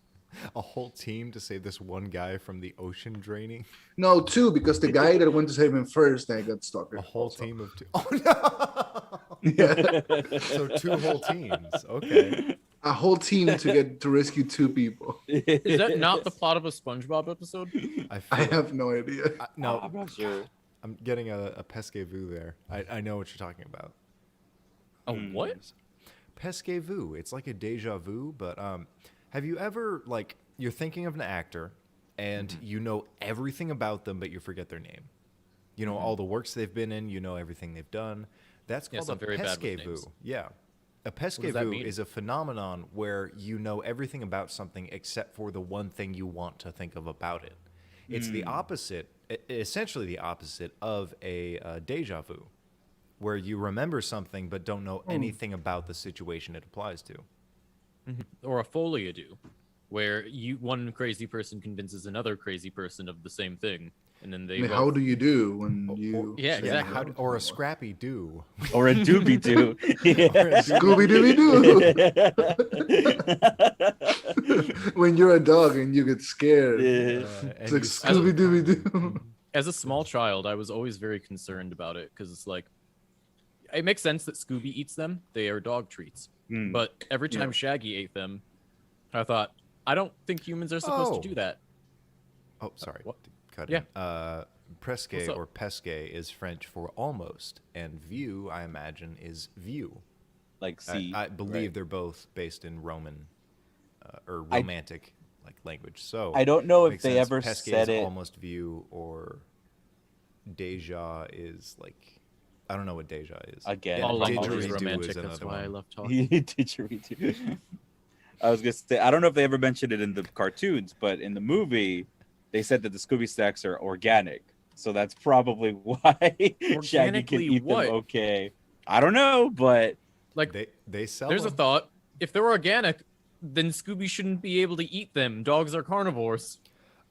a whole team to save this one guy from the ocean draining. No, two, because the guy that went to save him first, I got stuck. A whole also. team of two. Oh no! Yeah, So two whole teams. Okay. a whole team to get to rescue two people. Is that not the plot of a SpongeBob episode? I I feel have no idea. no. I'm not sure. I'm getting a pesque-vu there. I know what you're talking about. Oh, what? Pesque-vu. It's like a deja vu, but have you ever like you're thinking of an actor and you know everything about them, but you forget their name. You know all the works they've been in. You know everything they've done. That's Yes, called I'm a very bad with pesque-vu. names. Yeah. A that pesque-vu mean? is a phenomenon where you know everything about something except for the one thing you want to think of about it. It's the opposite, essentially the opposite of a deja vu, where you remember something but don't know anything about the situation it applies to. Or a folie à deux, where one crazy person convinces another crazy person of the same thing, and then I they mean, both- how do you do when you? yeah, say exactly. no How to or a someone? scrappy do. Or a doobie doo. Scooby Dooby Doo. When you're a dog and you get scared, it's like Scooby Dooby Doo. As a small child, I was always very concerned about it because it's like, it makes sense that Scooby eats them; they are dog treats. Mm. But every time Yeah. Shaggy ate them, I thought, I don't think humans are supposed Oh. to do that. Oh, sorry. What? Cut Yeah. in. Presque What's up? or pesque is French for almost, and view, I imagine, is view. Like see. I believe right. they're both based in Roman or I- romantic like language. So I don't know if makes they sense. ever pesque said is it. almost view, or deja is like I don't know what deja is. Again, All All language is didgeridoo romantic. That's another why I one. love talking. Didgeridoo. I was gonna say I don't know if they ever mentioned it in the cartoons, but in the movie, they said that the Scooby snacks are organic, so that's probably why Shaggy can Organically eat what? them. Okay, I don't know, but Like, They sell. there's a them. thought: if they're organic, then Scooby shouldn't be able to eat them. Dogs are carnivores.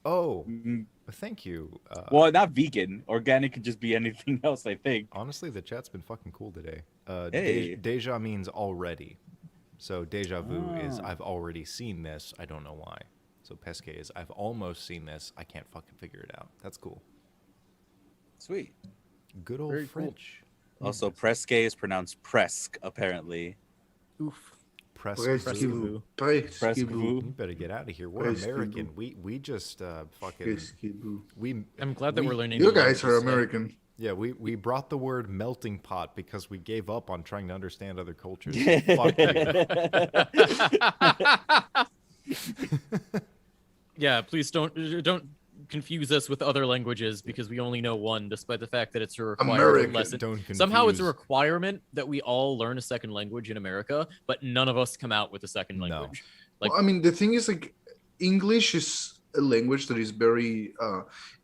Oh, mm, thank you. well, not vegan. Organic could just be anything else. I think. Honestly, the chat's been fucking cool today. Hey. Deja means already. So deja vu is Ah. I've already seen this. I don't know why. So pesque is I've almost seen this. I can't fucking figure it out. That's cool. Sweet. Good old Very cool. French. Also, presque is pronounced presque, apparently. Oof. Presque-vu. Presque-vu. Presque-vu. You better get out of here. We're Presque American. vu. We just fucking Presque-vu. we I'm glad that we- we're learning. You new guys are languages. American. yeah we brought the word melting pot because we gave up on trying to understand other cultures. Fuck you. Yeah, please don't confuse us with other languages because we only know one, despite the fact that it's a required American, lesson. Don't Somehow it's a confuse. requirement that we all learn a second language in America, but none of us come out with a second No. language. Like- Well, I mean, the thing is, like, English is a language that is very,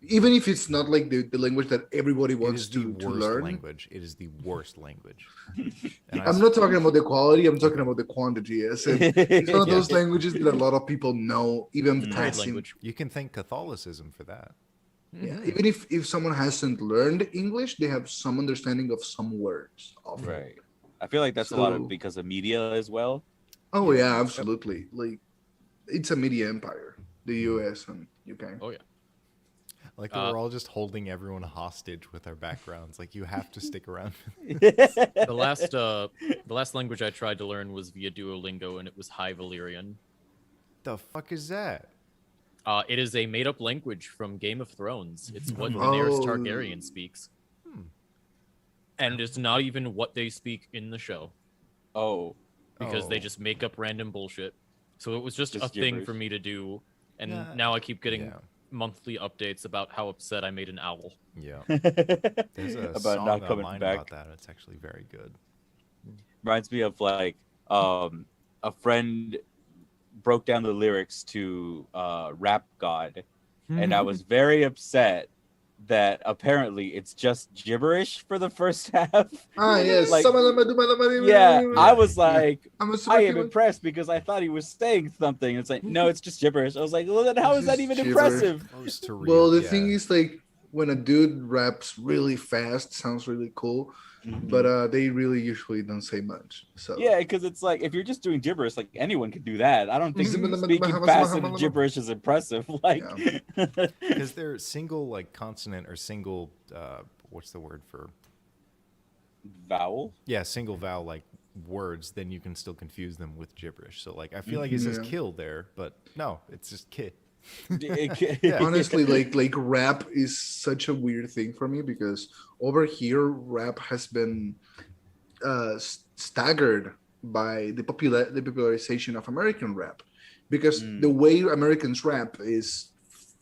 even if it's not like the language that everybody It wants is the to worst learn. language. It is the worst language. And I I'm not talking about the quality. I'm talking about the quantity. Yes, and it's one of Yeah. those languages that a lot of people know, even Mm. Trade passing. language. You can thank Catholicism for that. Yeah, even if someone hasn't learned English, they have some understanding of some words. Often. Right. I feel like that's a lot So- of because of media as well. Oh yeah, absolutely. Like, it's a media empire, the U.S. and UK. Oh yeah. Like we're all just holding everyone hostage with our backgrounds. Like you have to stick around. The last language I tried to learn was via Duolingo, and it was High Valyrian. The fuck is that? It is a made-up language from Game of Thrones. It's what Daenerys Oh. Targaryen speaks, Hmm. and it's not even what they speak in the show Oh, because they Oh. just make up random bullshit. So it was just Just a thing gibberish. for me to do, and Yeah. now I keep getting Yeah. monthly updates about how upset I made an owl. Yeah. There's a about song not coming online back. about that. It's actually very good. reminds me of like a friend broke down the lyrics to Rap God, and I was very upset that apparently it's just gibberish for the first half. Ah, yes. Like, yeah, I was like, I'm a I am impressed because I thought he was saying something. It's like, no, it's just gibberish. I was like, well, then how is that even impressive? Close to real, Well, the yeah. thing is, like, when a dude raps really fast, sounds really cool, but they really usually don't say much. So Yeah, because it's like if you're just doing gibberish, like anyone can do that. I don't think Mhm. speaking fast in gibberish is impressive. Like, Because they're single like consonant or single what's the word for vowel. yeah, single vowel like words, then you can still confuse them with gibberish. So like I feel like it says Yeah. kill there, but no, it's just kid. Yeah. honestly, like rap is such a weird thing for me because over here, rap has been staggered by the popularization of American rap, because the way Americans rap is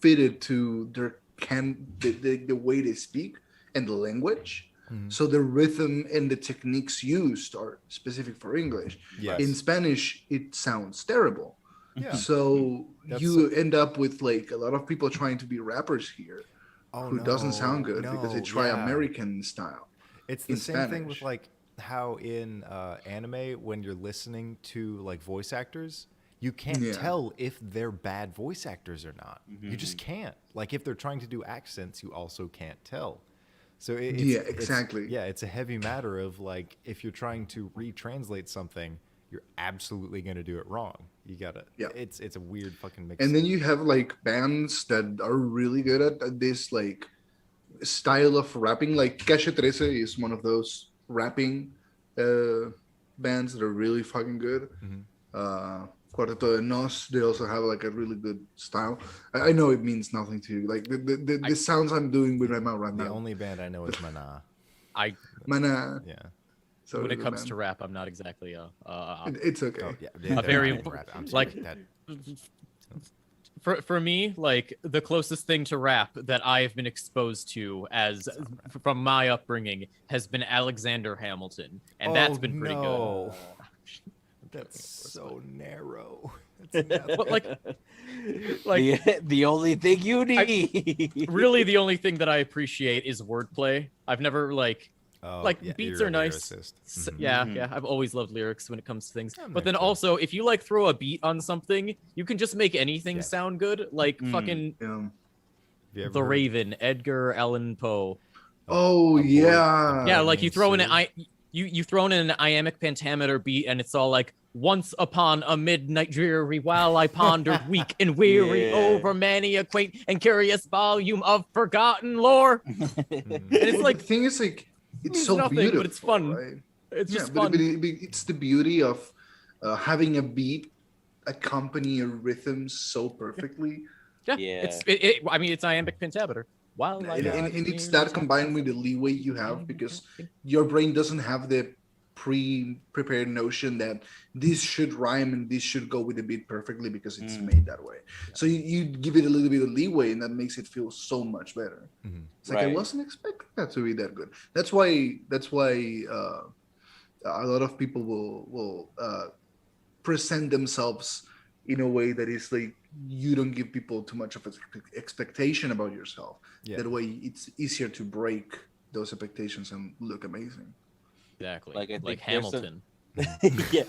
fitted to their the way they speak and the language. So the rhythm and the techniques used are specific for English. Yes. In Spanish, it sounds terrible. Yeah. So That's you end up with like a lot of people trying to be rappers here Oh, who doesn't sound good because they no, try yeah. American style. It's the in same thing with Spanish. like how in anime when you're listening to like voice actors, you can't Yeah. tell if they're bad voice actors or not. You just can't. Like if they're trying to do accents, you also can't tell. So it's, Yeah, it's- exactly. yeah, it's a heavy matter of like if you're trying to retranslate something, you're absolutely gonna do it wrong. You gotta. Yeah. It's a weird fucking mix. And then you have like bands that are really good at this like style of rapping. Like Cache 13 is one of those rapping bands that are really fucking good. Cuarteto de Nos, they also have like a really good style. I know it means nothing to you. Like the sounds I'm doing with my mouth right the now. only band I know is Mana. Mana. Yeah. So When it is comes man. to rap, I'm not exactly It's okay. Oh, yeah. A they're very not rap. I'm like- sorry, that. for me, like the closest thing to rap that I have been exposed to as from my upbringing has been Alexander Hamilton, and that's been pretty no. That's so narrow. good. But like The only thing you need. really, the only thing that I appreciate is wordplay. I've never like Oh, like yeah, beats you're are a nice. lyricist. S- Mhm. Yeah, Mhm. yeah. I've always loved lyrics when it comes to things. Yeah, But then me too. also, if you like throw a beat on something, you can just make anything Yes. sound good. Like Mm. fucking Yeah. Have you ever The heard- Raven, Edgar Allan Poe. Oh A boy- yeah. Yeah, like you named throw in Sue. you throw in an iambic pentameter beat, and it's all like, once upon a midnight dreary, while I pondered weak and weary Yeah. over many a quaint and curious volume of forgotten lore. Mhm. And it's Well, like the thing is like it's means so nothing, beautiful, but it's fun. right? it's Yeah, just but fun. it's the beauty of having a beat accompany a rhythm so perfectly. Yeah, Yeah. I mean, it's iambic pentameter. While I And, got and it's near that the combined with the leeway you have because your brain doesn't have the pre-prepared notion that this should rhyme and this should go with the beat perfectly because it's made that way. So you give it a little bit of leeway, and that makes it feel so much better. Mhm. It's like I Right. wasn't expecting that to be that good. That's why a lot of people will present themselves in a way that is like you don't give people too much of an expectation about yourself. Yeah. That way, it's easier to break those expectations and look amazing. Exactly. Like, I Like think there's some- Hamilton. Yeah,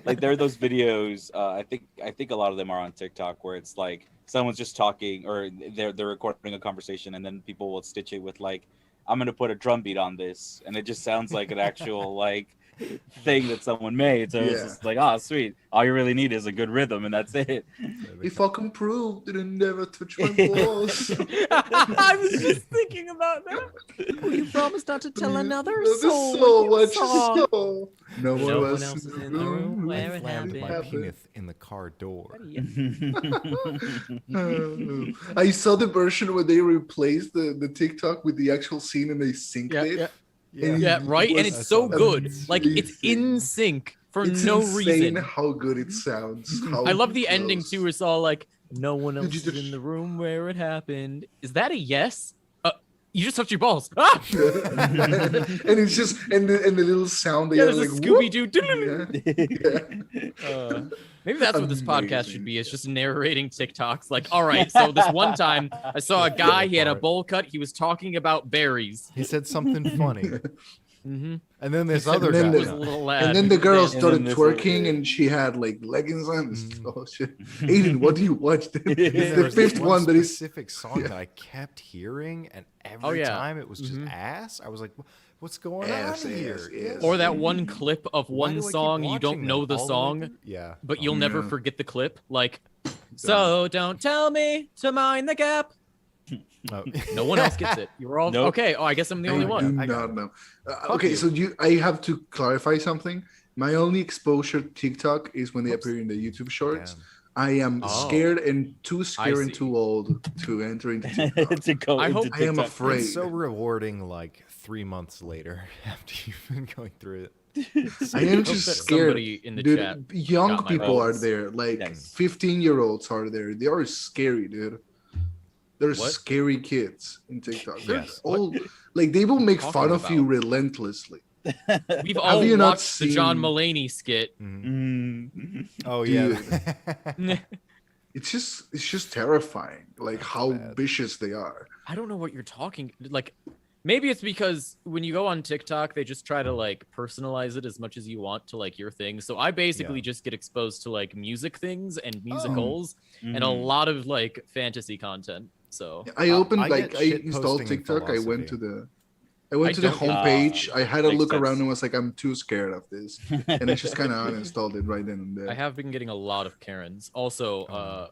like there are those videos. I think a lot of them are on TikTok where it's like someone's just talking or they're recording a conversation and then people will stitch it with like, I'm gonna put a drum beat on this, and it just sounds like an actual like thing that someone made. So it's Yeah. just like, oh sweet, all you really need is a good rhythm and that's it. If I can prove that I never touch my balls. I was just thinking about that. Well, you promised not to tell another soul. soul what you what you saw. saw. No No one else is in the room where I it slammed my happened. penis in the car door. I saw the version where they replaced the TikTok with the actual scene and they synced Yeah, it. yeah. And Yeah, it right. And was it's so good. Like it's in amazing. sync for It's no insane reason. how good it sounds. I love the close. ending too. It's all like, no one Did else you is just- in the room where it happened. Is that a yes? You just touched your balls. Ah! And it's just and the little sound they Yeah, have there's like a Scooby Doo. yeah. Maybe that's what this podcast should Amazing. be. It's just narrating TikToks. Like, all right, so this one time I saw a guy. He had a bowl cut. He was talking about berries. He said something funny, Mm-hmm. and then this other then guy. Was a little lad. And then the girl And then started this twerking, little- and she had like leggings on. Mhm. Oh shit! Aiden, what do you watch? And It's there the was this fifth one that is. specific song Yeah. that I kept hearing, and every Oh, yeah. time it was just Mhm. ass. I was like, "What's going Ass, on here?" ass, ass. Or that one clip of Why one do I keep song you don't watching know them the all way song, through? Yeah, but you'll Oh, never yeah. forget the clip. Like, so don't tell me to mind the gap. Oh. No one else gets it. You're all Nope. okay. Oh, I guess I'm the I only do one. I got not know. Fuck Okay, you. so I have to clarify something. My only exposure to TikTok is when they Oops. appear in the YouTube shorts. Damn. I am Oh. scared and too scared and see. too old to enter into TikTok. to go I into hope- I am TikTok. afraid. It's so rewarding, like 3 months later after you've been going through it. I am Hope just that scared. somebody in the Dude, chat young got my people are votes. there. Like Nice. 15-year-olds are there. They are scary, dude. They're What? scary kids in TikTok. They're Yes. all like they will make Talking fun of you about? relentlessly. We've all you not watched the John seen- Mulaney skit. Mhm. Mm. Oh yeah. It's just terrifying, like how bad. vicious they are. I don't know what you're talking. Like, maybe it's because when you go on TikTok, they just try to like personalize it as much as you want to like your thing. So I basically just get exposed to like music things and musicals and a Mhm. lot of like fantasy content. So I opened I like get I shit installed posting in TikTok. I went to philosophy. I went I to the don't get- homepage. I had a makes look around sense. and was like, I'm too scared of this, and I just kind of uninstalled it right then and there. I have been getting a lot of Karens. Also,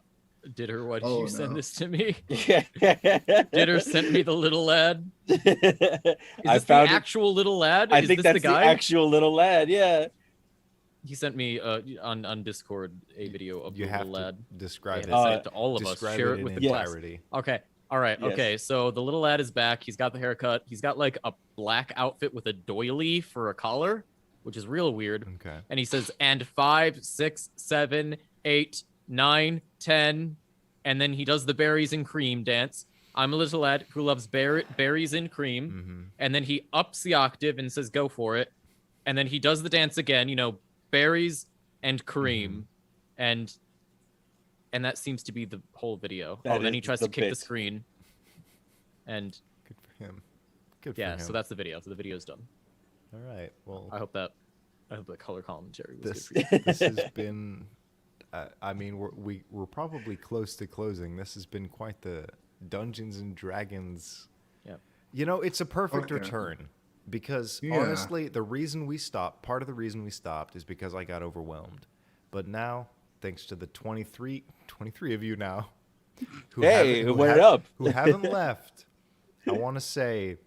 Ditter, why did you Oh, send no. this to me? Ditter Ditter sent me the little lad. Is I this found the actual little lad? I Is think this that's the guy? actual little lad. Yeah. He sent me on Discord a video of You the have little to lad. describe Yeah, it. send it to all of us. Describe Share it it with in the class. entirety. Okay. All right. Yes. Okay. So the little lad is back. He's got the haircut. He's got like a black outfit with a doily for a collar, which is real weird. Okay. And he says, and 5, 6, 7, 8, 9, 10. And then he does the berries and cream dance. I'm a little lad who loves berries and cream. Mm-hmm. And then he ups the octave and says, go for it. And then he does the dance again, you know, berries and cream. And that seems to be the whole video. That Then is he tries the to kick the bit. screen. And Good for him. Good for yeah, him. so that's the video. So the video's done. all right. Well, I hope that color commentary was this good for you. this has been. I mean, we're probably close to closing. This has been quite the Dungeons and Dragons. Yep. You know, it's a perfect Okay. return because Yeah. honestly, part of the reason we stopped is because I got overwhelmed. But now, thanks to the 23 of you now, who Hey, haven't- who went have- up. who haven't left, I want to say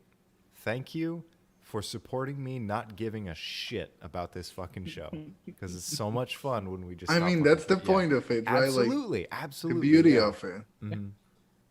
thank you for supporting me not giving a shit about this fucking show because it's so much fun when we just I stop mean, on that's the it. Yeah. point of it, right? Like Absolutely, the absolutely. beauty yeah. of it. Mhm.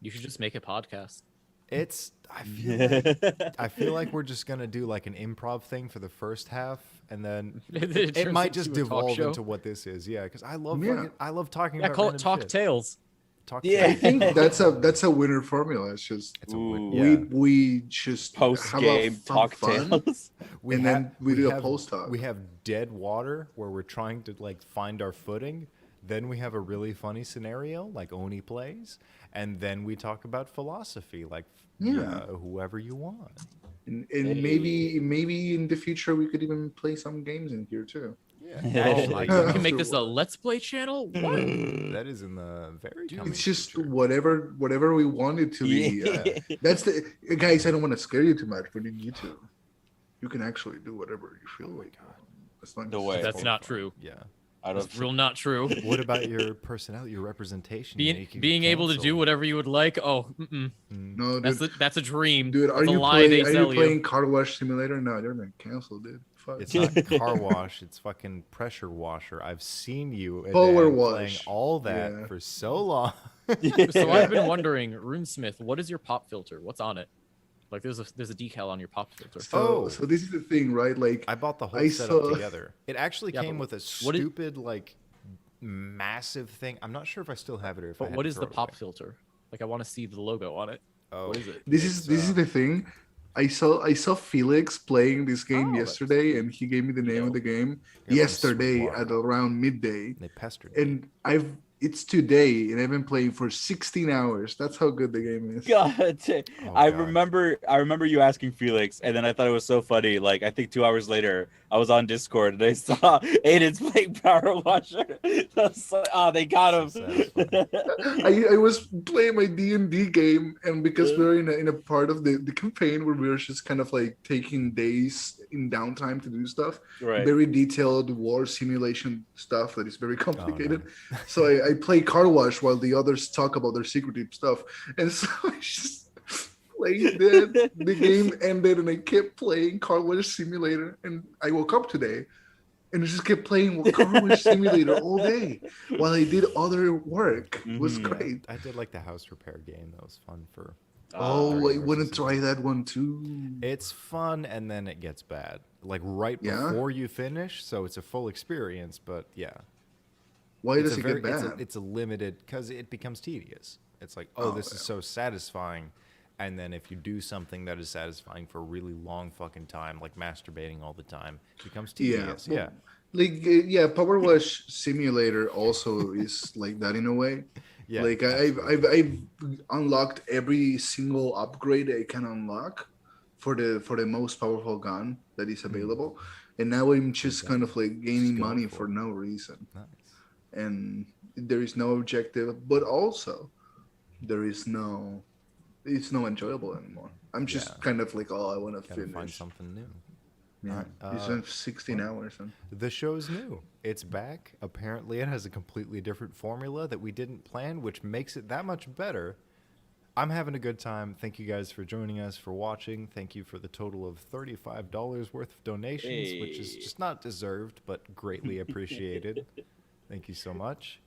You should just make a podcast. It's I feel like we're just gonna do like an improv thing for the first half, and then it turns might just into a talk devolve show. into what this is. Yeah, because I love Yeah. I love talking Yeah, about call it random Talk shit. Tales. Talk Yeah. I Tales. think that's a winner formula. It's just It's a win- Ooh. yeah. we just Post have game some talk fun, tales. and ha- then we do a have- post talk. We have dead water where we're trying to like find our footing. Then we have a really funny scenario like Oni plays, and then we talk about philosophy like Yeah. whoever you want. And Hey. maybe in the future we could even play some games in here too. Actually, Yeah. we can make this a Let's Play channel. What? That is in the very Dude, coming It's just future. whatever we want it to be. That's the guys. I don't want to scare you too much, but in YouTube, you can actually do whatever you feel like. As long No as way. it's That's fun. not true. Yeah. I don't. That's real not true. What about your personality, your representation? You know, you can Being be able to do canceled. whatever you would like. Oh, Mm. No, dude. that's a dream. Dude, are That's a you lie they playing? Are sell you playing Car Wash Simulator? No, they're not canceled, dude. Fuck. It's not car wash. It's fucking pressure washer. I've seen you Power Adan, playing wash. all that Yeah. for so long. So I've been wondering, RuneSmith, what is your pop filter? What's on it? Like there's a decal on your pop filter. So, Oh. so this is the thing, right? Like, I bought the whole I setup saw- together. It actually Yeah, came but with a what is- stupid like massive thing. I'm not sure if I still have it or if I But had what to is the throw it pop away. filter? Like I want to see the logo on it. Oh, What is it? This it's, is the thing. I saw Felix playing this game Oh, that's yesterday, and he gave me the name of the game You're from yesterday Sweetwater. at around midday. They pestered me. And it's today, and I've been playing for 16 hours. That's how good the game is. God, Oh, I God. remember you asking Felix, and then I thought it was so funny. Like I think 2 hours later, I was on Discord and I saw Aiden's playing Power Washer. I was like, oh, they got him. So satisfying. I was playing my D&D game, and because we're in a part of the campaign where we're just kind of like taking days in downtime to do stuff, Right. very detailed war simulation stuff that is very complicated. no. So I play car wash while the others talk about their secretive stuff, and so I just played the game ended, and I kept playing car wash simulator, and I woke up today. And I just kept playing Car Wash Simulator all day while I did other work. It was Mhm. great. I did like the house repair game. That was fun for. Oh, I Very want to versus try that one too. It's fun, and then it gets bad. Like right Yeah? before you finish, so it's a full experience. But yeah, Why it's does a it very, get bad? it's a limited because it becomes tedious. It's like, oh, Oh, this yeah. is so satisfying, and then if you do something that is satisfying for a really long fucking time, like masturbating all the time, it becomes tedious. well, Yeah, Like yeah, Power Wash Simulator also is like that in a way. yeah. Like I've unlocked every single upgrade I can unlock for the most powerful gun that is available, and now I'm just kind of like gaining going money for for it. no reason, Nice. and there is no objective, but also there is no, it's no enjoyable anymore. I'm just Yeah. kind of like, oh, I want to Gotta find finish. something new. Yeah, Alright, it's been 16 hours. And The show's new. It's back. Apparently, it has a completely different formula that we didn't plan, which makes it that much better. I'm having a good time. Thank you guys for joining us, for watching. Thank you for the total of $35 worth of donations, which is Hey. just not deserved, but greatly appreciated. Thank you so much.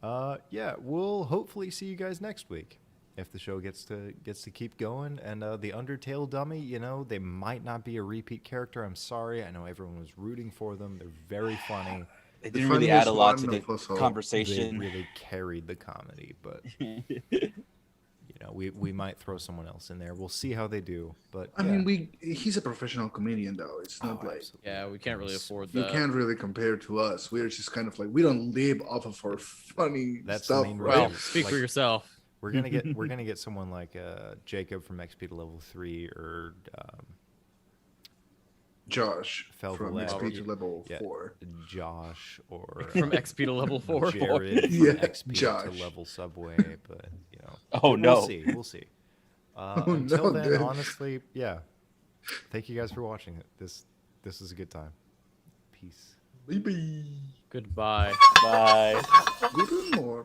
Yeah, we'll hopefully see you guys next week if the show gets to keep going. And the Undertale dummy, you know, they might not be a repeat character. I'm sorry. I know everyone was rooting for them. They're very funny. They The didn't really add a funniest lot to one the of us all. They conversation. really carried the comedy, but you know, we might throw someone else in there. We'll see how they do. But I yeah. mean, he's a professional comedian though. It's not Oh, like absolutely. Yeah, we can't really afford you that. can't really compare to us. We're just kind of like, we don't live off of our funny That's the stuff, main right? Well, Right. speak for Like- yourself. We're gonna get someone like Jacob from XP to Level 3 or Josh Felvalette. from XP to Yeah. level Yeah. 4. Josh or From XP to level 4. Jared from Yeah, XP Josh. to Level Subway. But you know, Oh, we'll no. see. We'll see. Oh, Until no, then, dude. honestly, yeah. Thank you guys for watching it. This is a good time. Peace. Maybe. Goodbye. Bye. Good more.